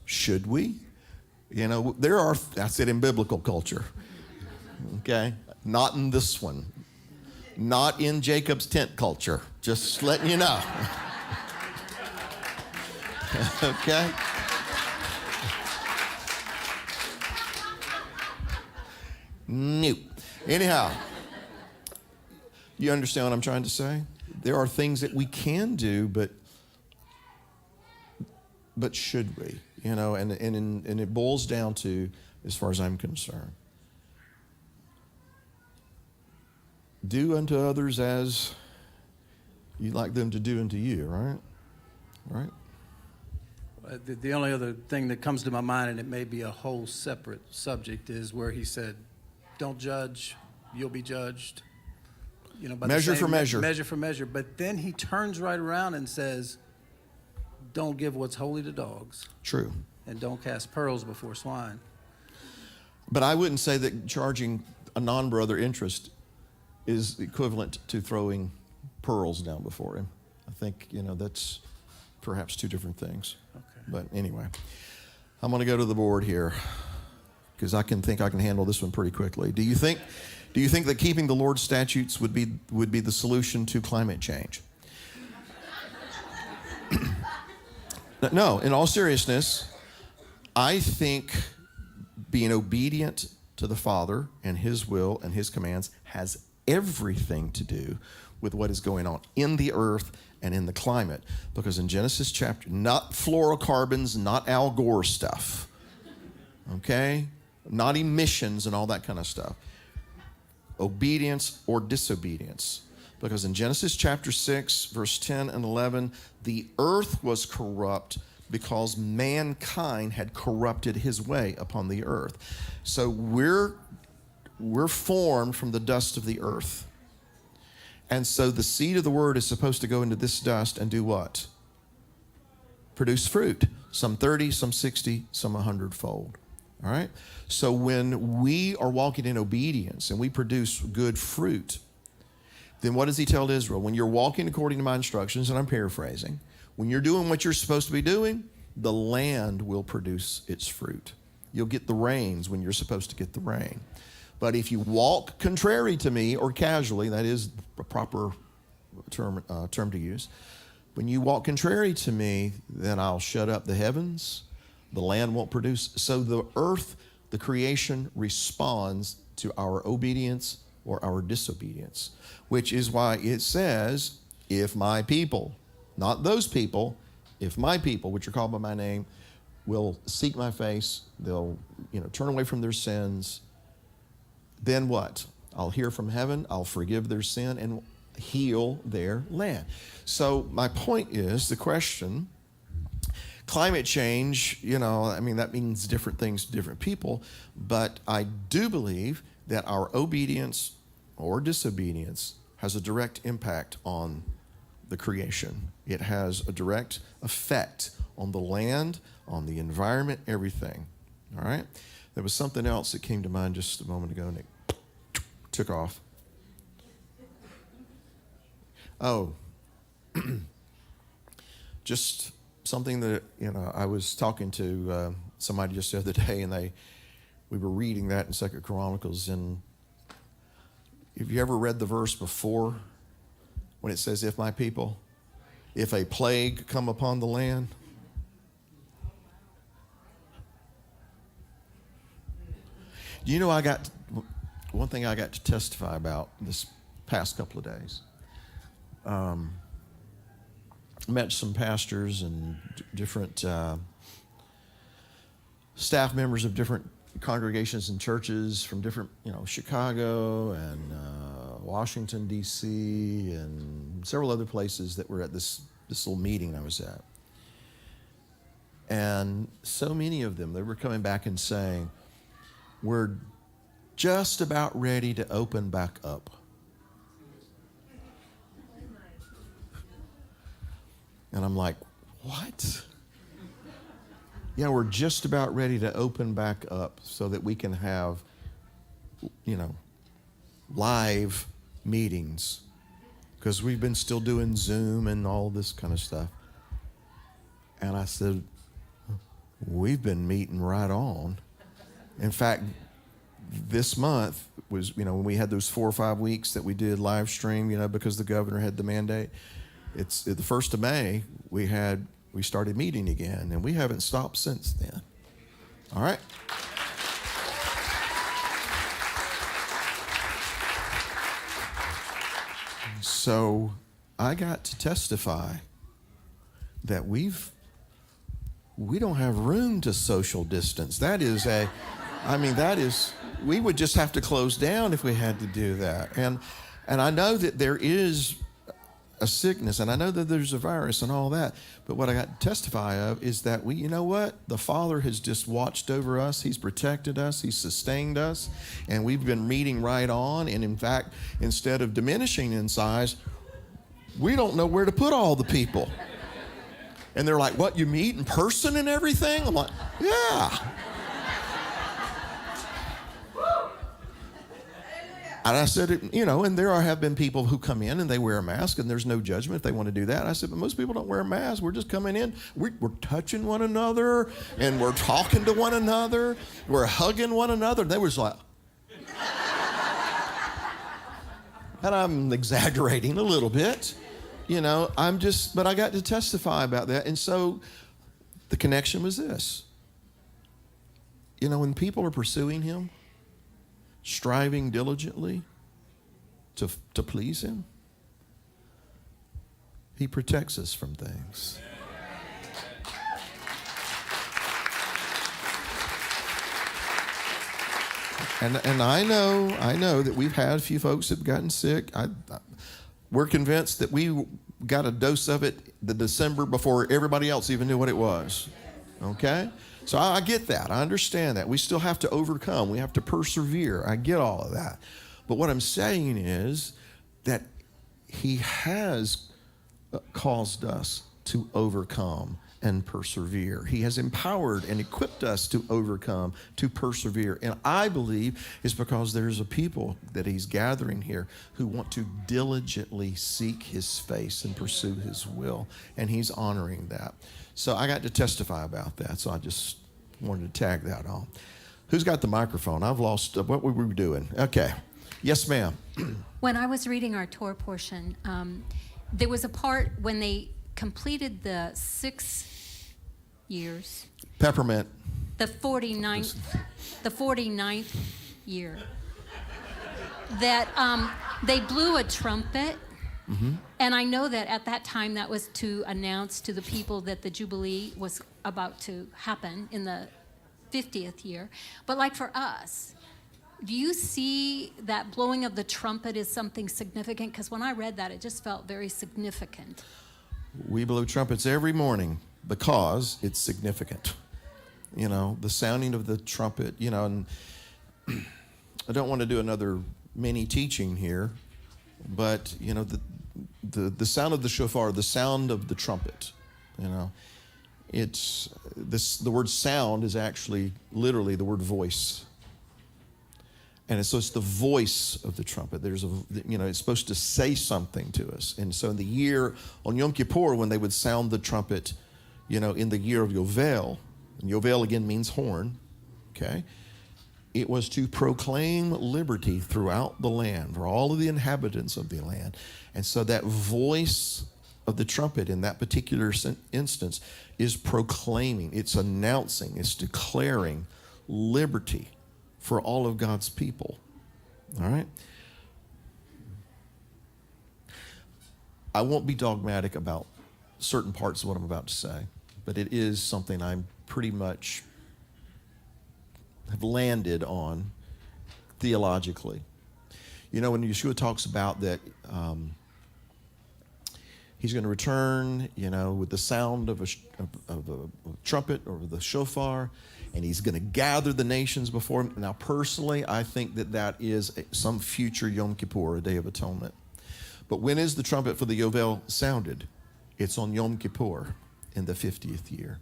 Should we? I said in biblical culture. Okay? Not in this one. Not in Jacob's tent culture. Just letting you know. Okay? Nope. Anyhow, you understand what I'm trying to say? There are things that we can do, but should we? And it boils down to, as far as I'm concerned, do unto others as you'd like them to do unto you, right? Right? The only other thing that comes to my mind, and it may be a whole separate subject, is where he said, don't judge, you'll be judged. By measure for measure. Measure for measure. But then he turns right around and says, don't give what's holy to dogs. True. And don't cast pearls before swine. But I wouldn't say that charging a non-brother interest is equivalent to throwing pearls down before him. I think, that's perhaps two different things. Okay. But anyway, I'm going to go to the board here because I can handle this one pretty quickly. Do you think that keeping the Lord's statutes would be the solution to climate change? No, in all seriousness, I think being obedient to the Father and his will and his commands has everything to do with what is going on in the earth and in the climate. Because in Genesis chapter, not fluorocarbons, not Al Gore stuff, okay? Not emissions and all that kind of stuff. Obedience or disobedience. Because in Genesis chapter 6, verse 10 and 11, the earth was corrupt because mankind had corrupted his way upon the earth. So we're formed from the dust of the earth. And so the seed of the word is supposed to go into this dust and do what? Produce fruit. Some 30, some 60, some 100-fold. All right? So when we are walking in obedience and we produce good fruit, then what does he tell Israel? When you're walking according to my instructions, and I'm paraphrasing, when you're doing what you're supposed to be doing, the land will produce its fruit. You'll get the rains when you're supposed to get the rain. But if you walk contrary to me, or casually, that is a proper term to use, when you walk contrary to me, then I'll shut up the heavens, the land won't produce. So the earth The creation responds to our obedience or our disobedience, which is why it says, if my people, not those people, if my people, which are called by my name, will seek my face, they'll turn away from their sins, then what? I'll hear from heaven, I'll forgive their sin, and heal their land. So my point is, the question, climate change, that means different things to different people, but I do believe that our obedience or disobedience has a direct impact on the creation. It has a direct effect on the land, on the environment, everything. All right? There was something else that came to mind just a moment ago, and it took off. Oh, just something that, I was talking to somebody just the other day, and we were reading that in 2 Chronicles, and have you ever read the verse before when it says, if my people, if a plague come upon the land? One thing I got to testify about this past couple of days. Met some pastors and different staff members of different congregations and churches from different, Chicago and Washington, D.C., and several other places that were at this little meeting I was at. And so many of them, they were coming back and saying, we're just about ready to open back up. And I'm like, what? Yeah, we're just about ready to open back up so that we can have, live meetings. Because we've been still doing Zoom and all this kind of stuff. And I said, we've been meeting right on. In fact, this month was, when we had those 4 or 5 weeks that we did live stream, because the governor had the mandate. It's the 1st of May, we started meeting again, and we haven't stopped since then. All right? So I got to testify that we don't have room to social distance. We would just have to close down if we had to do that. And I know that there is a sickness, and I know that there's a virus and all that, but what I got to testify of is that the Father has just watched over us. He's protected us. He's sustained us, and we've been meeting right on. And in fact, instead of diminishing in size, we don't know where to put all the people. And they're like, what, you meet in person and everything? I'm like, yeah. And I said, and there have been people who come in and they wear a mask, and there's no judgment if they want to do that. I said, but most people don't wear a mask. We're just coming in. We're touching one another, and we're talking to one another. We're hugging one another. They were just like, and I'm exaggerating a little bit, but I got to testify about that. And so the connection was this. When people are pursuing him, striving diligently to please him, he protects us from things. And I know that we've had a few folks that have gotten sick. We're convinced that we got a dose of it the December before everybody else even knew what it was. Okay? So I get that. I understand that. We still have to overcome. We have to persevere. I get all of that. But what I'm saying is that he has caused us to overcome and persevere. He has empowered and equipped us to overcome, to persevere. And I believe it's because there's a people that he's gathering here who want to diligently seek his face and pursue his will. And he's honoring that. So I got to testify about that. So I just wanted to tag that on. Who's got the microphone? I've lost what were we doing? Okay. Yes, ma'am. When I was reading our Torah portion, there was a part when they completed the 6 years. Peppermint. the 49th year, that they blew a trumpet. Mm-hmm. And I know that at that time that was to announce to the people that the Jubilee was about to happen in the 50th year. But like for us, do you see that blowing of the trumpet is something significant? Because when I read that, it just felt very significant. We blow trumpets every morning because it's significant. You know, the sounding of the trumpet, you know, and I don't want to do another mini teaching here, but, you know, the sound of the shofar, the sound of the trumpet, you know, it's this, the word sound is actually literally the word voice. And so it's the voice of the trumpet. There's a, you know, it's supposed to say something to us. And so in the year, on Yom Kippur, when they would sound the trumpet, you know, in the year of Yovel, and Yovel again means horn, okay? It was to proclaim liberty throughout the land for all of the inhabitants of the land. And so that voice of the trumpet in that particular instance is proclaiming, it's announcing, it's declaring liberty for all of God's people. All right? I won't be dogmatic about certain parts of what I'm about to say, but it is something I'm pretty much have landed on theologically. You know, when Yeshua talks about that he's going to return, you know, with the sound of a trumpet or the shofar, and he's going to gather the nations before him. Now, personally, I think that is some future Yom Kippur, a Day of Atonement. But when is the trumpet for the Yovel sounded? It's on Yom Kippur in the 50th year.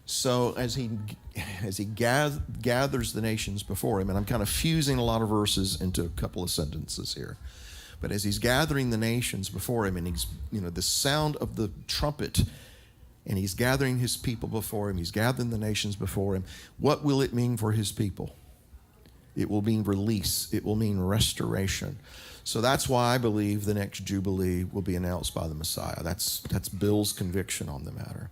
So as he gathers the nations before him, and I'm kind of fusing a lot of verses into a couple of sentences here, but as he's gathering the nations before him, and he's, you know, the sound of the trumpet, and he's gathering his people before him, he's gathering the nations before him, what will it mean for his people? It will mean release. It will mean restoration. So that's why I believe the next Jubilee will be announced by the Messiah. That's Bill's conviction on the matter.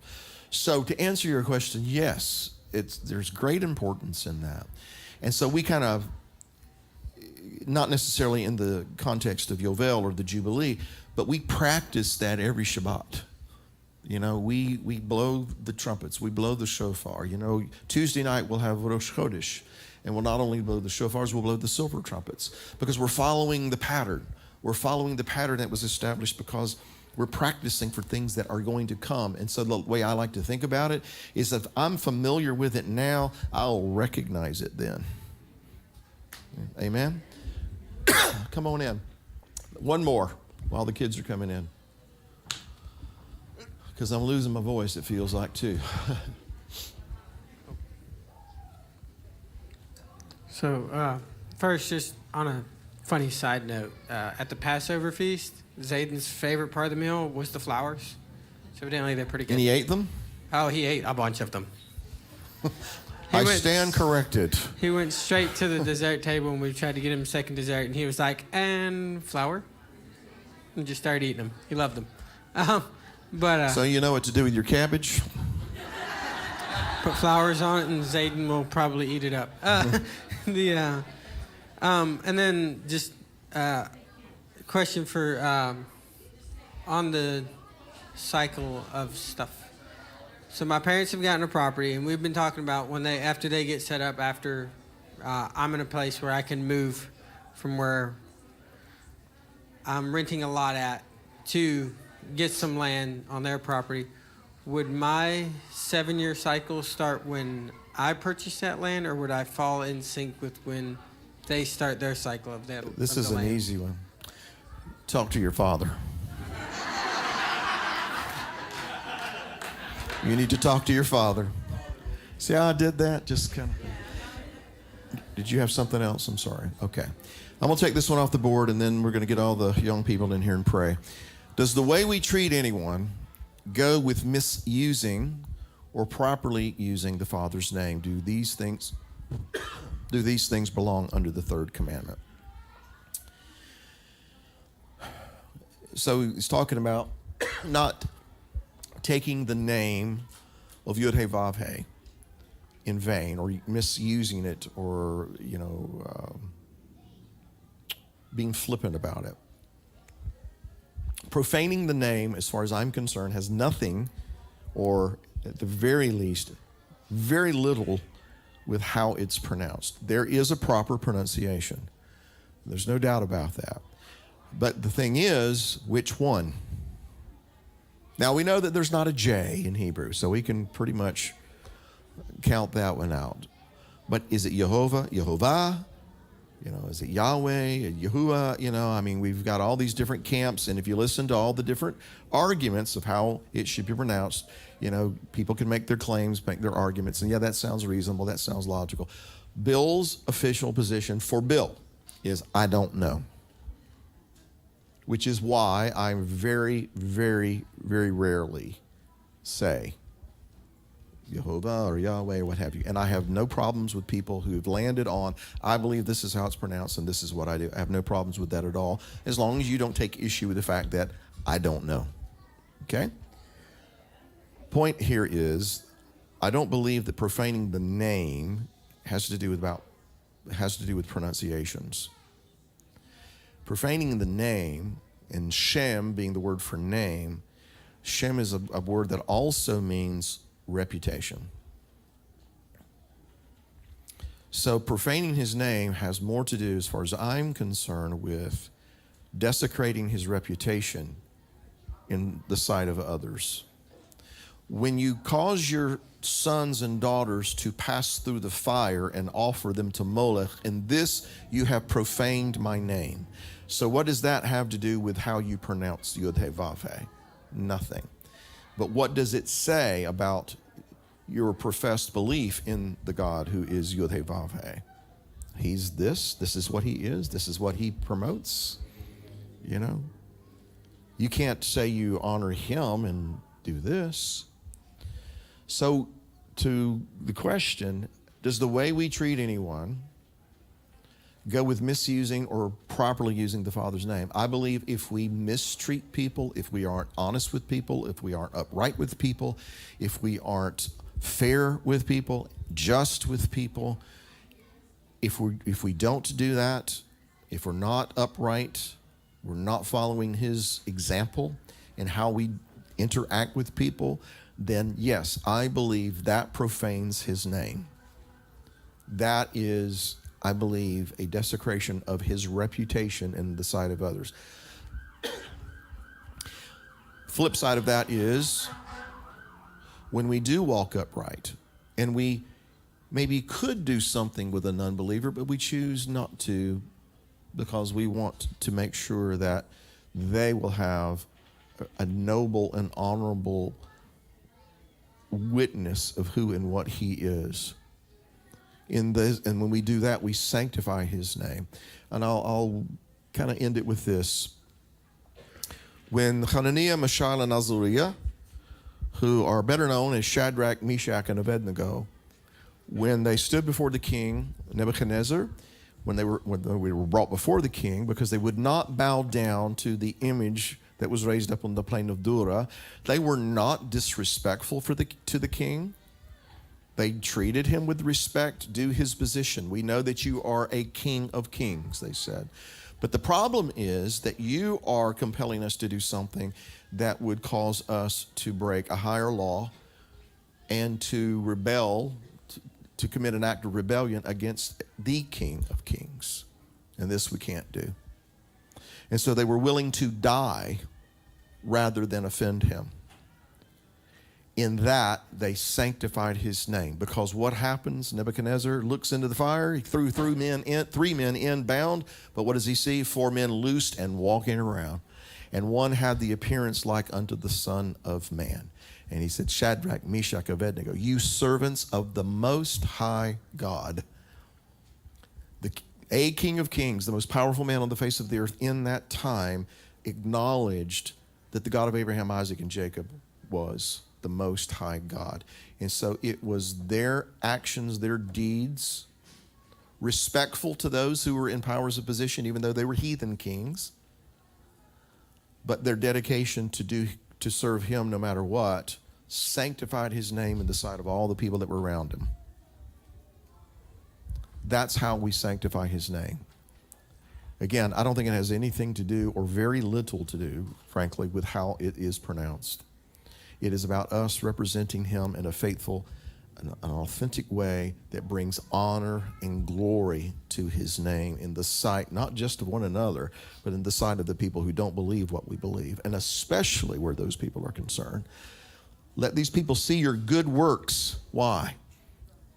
So to answer your question, yes, there's great importance in that. And so we kind of, not necessarily in the context of Yovel or the Jubilee, but we practice that every Shabbat. You know, we blow the trumpets, we blow the shofar. You know, Tuesday night we'll have Rosh Chodesh, and we'll not only blow the shofars, we'll blow the silver trumpets, because we're following the pattern. We're following the pattern that was established because we're practicing for things that are going to come. And so the way I like to think about it is if I'm familiar with it now, I'll recognize it then. Amen? Come on in. One more while the kids are coming in, because I'm losing my voice, it feels like, too. So, first, just on a funny side note, at the Passover feast, Zayden's favorite part of the meal was the flowers. So evidently they're pretty good. And he ate them? Oh, he ate a bunch of them. I stand corrected. He went straight to the dessert table, and we tried to get him second dessert, and he was like, and flour? And just started eating them. He loved them. So you know what to do with your cabbage? Put flowers on it, and Zayden will probably eat it up. And then just question for on the cycle of stuff. So my parents have gotten a property, and we've been talking about when after they get set up, after I'm in a place where I can move from where I'm renting a lot at to get some land on their property. Would my 7-year cycle start when I purchase that land, or would I fall in sync with when they start their cycle of that? This is an easy one. Talk to your father. You need to talk to your father. See how I did that? Just kind of. Did you have something else? I'm sorry. Okay. I'm going to take this one off the board, and then we're going to get all the young people in here and pray. Does the way we treat anyone go with misusing or properly using the Father's name? Do these things belong under the third commandment? So he's talking about not taking the name of Yud-He Vav-He in vain, or misusing it, or being flippant about it. Profaning the name, as far as I'm concerned, has nothing, or at the very least, very little, with how it's pronounced. There is a proper pronunciation. There's no doubt about that. But the thing is, which one? Now, we know that there's not a J in Hebrew, so we can pretty much count that one out. But is it Yehovah? Is it Yahweh, Yahuwah? We've got all these different camps, and if you listen to all the different arguments of how it should be pronounced, people can make their claims, make their arguments, and yeah, that sounds reasonable, that sounds logical. Bill's official position for Bill is, I don't know. Which is why I very, very, very rarely say Yehovah or Yahweh or what have you. And I have no problems with people who've landed on, I believe this is how it's pronounced and this is what I do. I have no problems with that at all, as long as you don't take issue with the fact that I don't know. Okay? Point here is, I don't believe that profaning the name has to do with pronunciations. Profaning the name, and Shem being the word for name, Shem is a word that also means reputation. So profaning his name has more to do, as far as I'm concerned, with desecrating his reputation in the sight of others. When you cause your sons and daughters to pass through the fire and offer them to Molech, in this you have profaned my name. So what does that have to do with how you pronounce Yod-Heh-Vav-Heh? Nothing. But what does it say about your professed belief in the God who is Yod-Heh-Vav-Heh? He's this is what he is, this is what he promotes. You can't say you honor him and do this. So to the question, does the way we treat anyone go with misusing or properly using the Father's name? I believe if we mistreat people, if we aren't honest with people, if we aren't upright with people, if we aren't fair with people, just with people, if we don't do that, if we're not upright, we're not following his example in how we interact with people, then yes, I believe that profanes his name. That is, I believe, a desecration of his reputation in the sight of others. Flip side of that is, when we do walk upright and we maybe could do something with an unbeliever, but we choose not to because we want to make sure that they will have a noble and honorable witness of who and what he is. And when we do that, we sanctify his name. And I'll kind of end it with this. When Hananiah, Mishael, and Azariah, who are better known as Shadrach, Meshach, and Abednego, when they stood before the king Nebuchadnezzar, when they were brought before the king, because they would not bow down to the image that was raised up on the plain of Dura, they were not disrespectful to the king. They treated him with respect due his position. We know that you are a king of kings, they said. But the problem is that you are compelling us to do something that would cause us to break a higher law and to rebel, to commit an act of rebellion against the King of Kings. And this we can't do. And so they were willing to die rather than offend him. In that, they sanctified his name. Because what happens? Nebuchadnezzar looks into the fire. He threw 3 men in bound. But what does he see? 4 men loosed and walking around. And one had the appearance like unto the Son of Man. And he said, Shadrach, Meshach, Abednego, you servants of the Most High God. A King of Kings, the most powerful man on the face of the earth in that time, acknowledged that the God of Abraham, Isaac, and Jacob was the Most High God. And so it was their actions, their deeds, respectful to those who were in powers of position, even though they were heathen kings, but their dedication to serve him no matter what, sanctified his name in the sight of all the people that were around him. That's how we sanctify his name. Again, I don't think it has anything to do, or very little to do, frankly, with how it is pronounced. It is about us representing him in a faithful, an authentic way that brings honor and glory to his name in the sight, not just of one another, but in the sight of the people who don't believe what we believe, and especially where those people are concerned. Let these people see your good works. Why?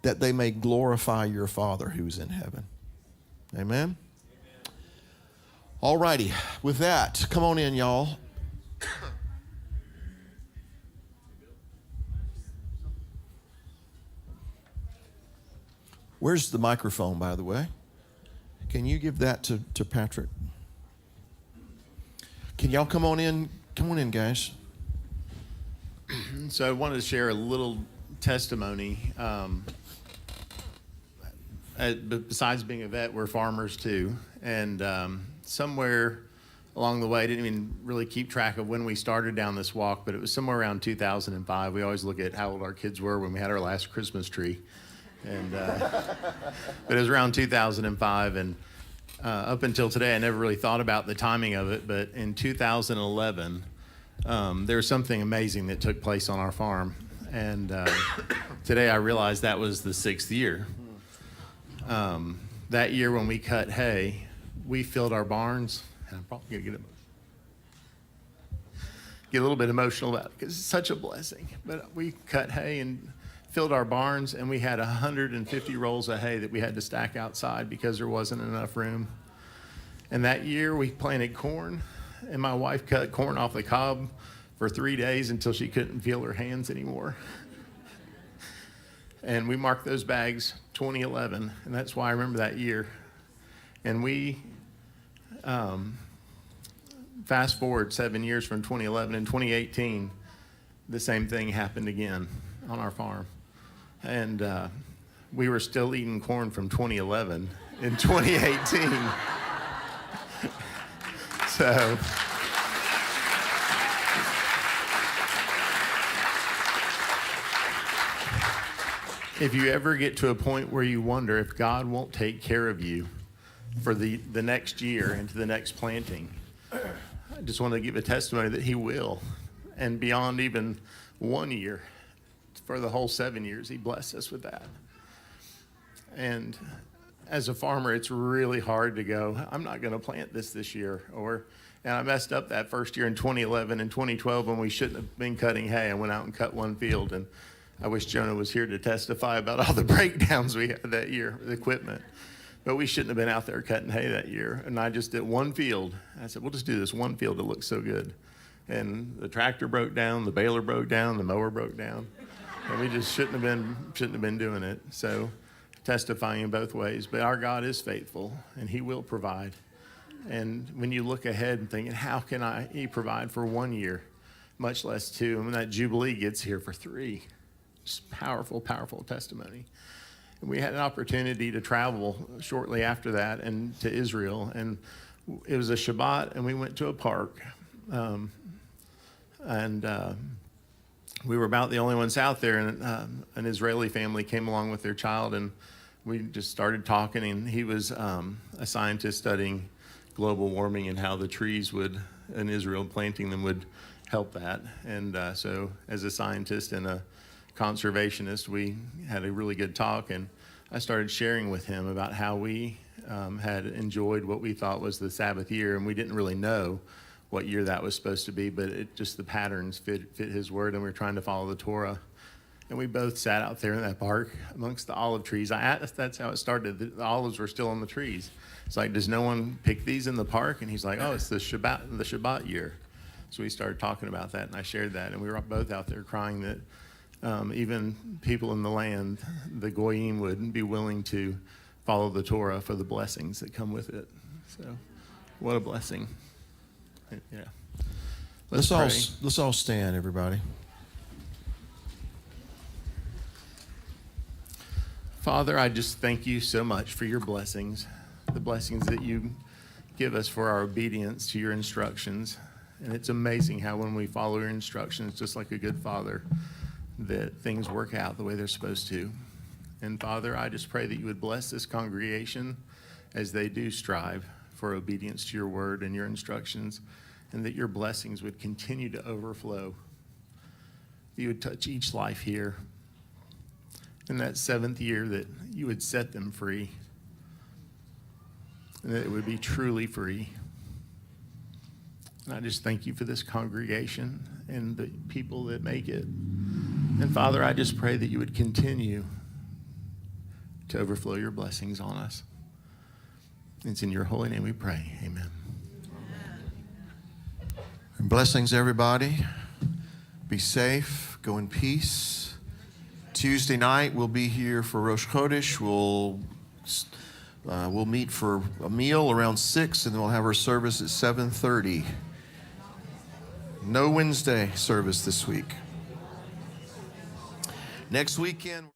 That they may glorify your Father who's in heaven. Amen? All righty. With that, come on in, y'all. Where's the microphone, by the way? Can you give that to Patrick? Can y'all come on in? Come on in, guys. So I wanted to share a little testimony. Besides being a vet, we're farmers too. And somewhere along the way, I didn't even really keep track of when we started down this walk, but it was somewhere around 2005. We always look at how old our kids were when we had our last Christmas tree. And but it was around 2005, and up until today, I never really thought about the timing of it. But in 2011, there was something amazing that took place on our farm, and today I realized that was the 6th year. That year when we cut hay, we filled our barns, and I'm probably gonna get a little bit emotional about it because it's such a blessing. But we cut hay and filled our barns, and we had 150 rolls of hay that we had to stack outside because there wasn't enough room. And that year we planted corn, and my wife cut corn off the cob for 3 days until she couldn't feel her hands anymore. And we marked those bags 2011, and that's why I remember that year. And we, fast forward 7 years from 2011, in 2018, the same thing happened again on our farm. And we were still eating corn from 2011 in 2018. So if you ever get to a point where you wonder if God won't take care of you for the next year into the next planting, I just want to give a testimony that he will. And beyond even 1 year, for the whole 7 years, he blessed us with that. And as a farmer, it's really hard to go, I'm not going to plant this year. And I messed up that first year in 2011 and 2012 when we shouldn't have been cutting hay. I went out and cut one field, and I wish Jonah was here to testify about all the breakdowns we had that year with equipment. But we shouldn't have been out there cutting hay that year. And I just did one field. I said, we'll just do this one field that looks so good. And the tractor broke down, the baler broke down, the mower broke down. And we just shouldn't have been doing it. So testifying in both ways. But our God is faithful, and he will provide. And when you look ahead and thinking, how can he provide for 1 year, much less 2? And when that Jubilee gets here for 3, just powerful, powerful testimony. And we had an opportunity to travel shortly after that and to Israel. And it was a Shabbat, and we went to a park. We were about the only ones out there, and an Israeli family came along with their child, and we just started talking. And he was a scientist studying global warming and how the trees in Israel, planting them would help that. And so as a scientist and a conservationist, we had a really good talk, and I started sharing with him about how we had enjoyed what we thought was the Sabbath year, and we didn't really know what year that was supposed to be, but the patterns fit his word, and we were trying to follow the Torah. And we both sat out there in that park amongst the olive trees. That's how it started. The olives were still on the trees. It's like, does no one pick these in the park? And he's like, oh, it's the Shabbat year. So we started talking about that, and I shared that, and we were both out there crying that even people in the land, the Goyim, would be willing to follow the Torah for the blessings that come with it. So what a blessing. Yeah. Let's all stand, everybody. Father, I just thank you so much for your blessings, the blessings that you give us for our obedience to your instructions. And it's amazing how when we follow your instructions, just like a good father, that things work out the way they're supposed to. And Father, I just pray that you would bless this congregation as they do strive for obedience to your word and your instructions, and that your blessings would continue to overflow. You would touch each life here. In that 7th year, that you would set them free, and that it would be truly free. And I just thank you for this congregation and the people that make it. And Father, I just pray that you would continue to overflow your blessings on us. It's in your holy name we pray. Amen. Blessings, everybody. Be safe. Go in peace. Tuesday night, we'll be here for Rosh Chodesh. We'll meet for a meal around 6, and then we'll have our service at 7:30. No Wednesday service this week. Next weekend.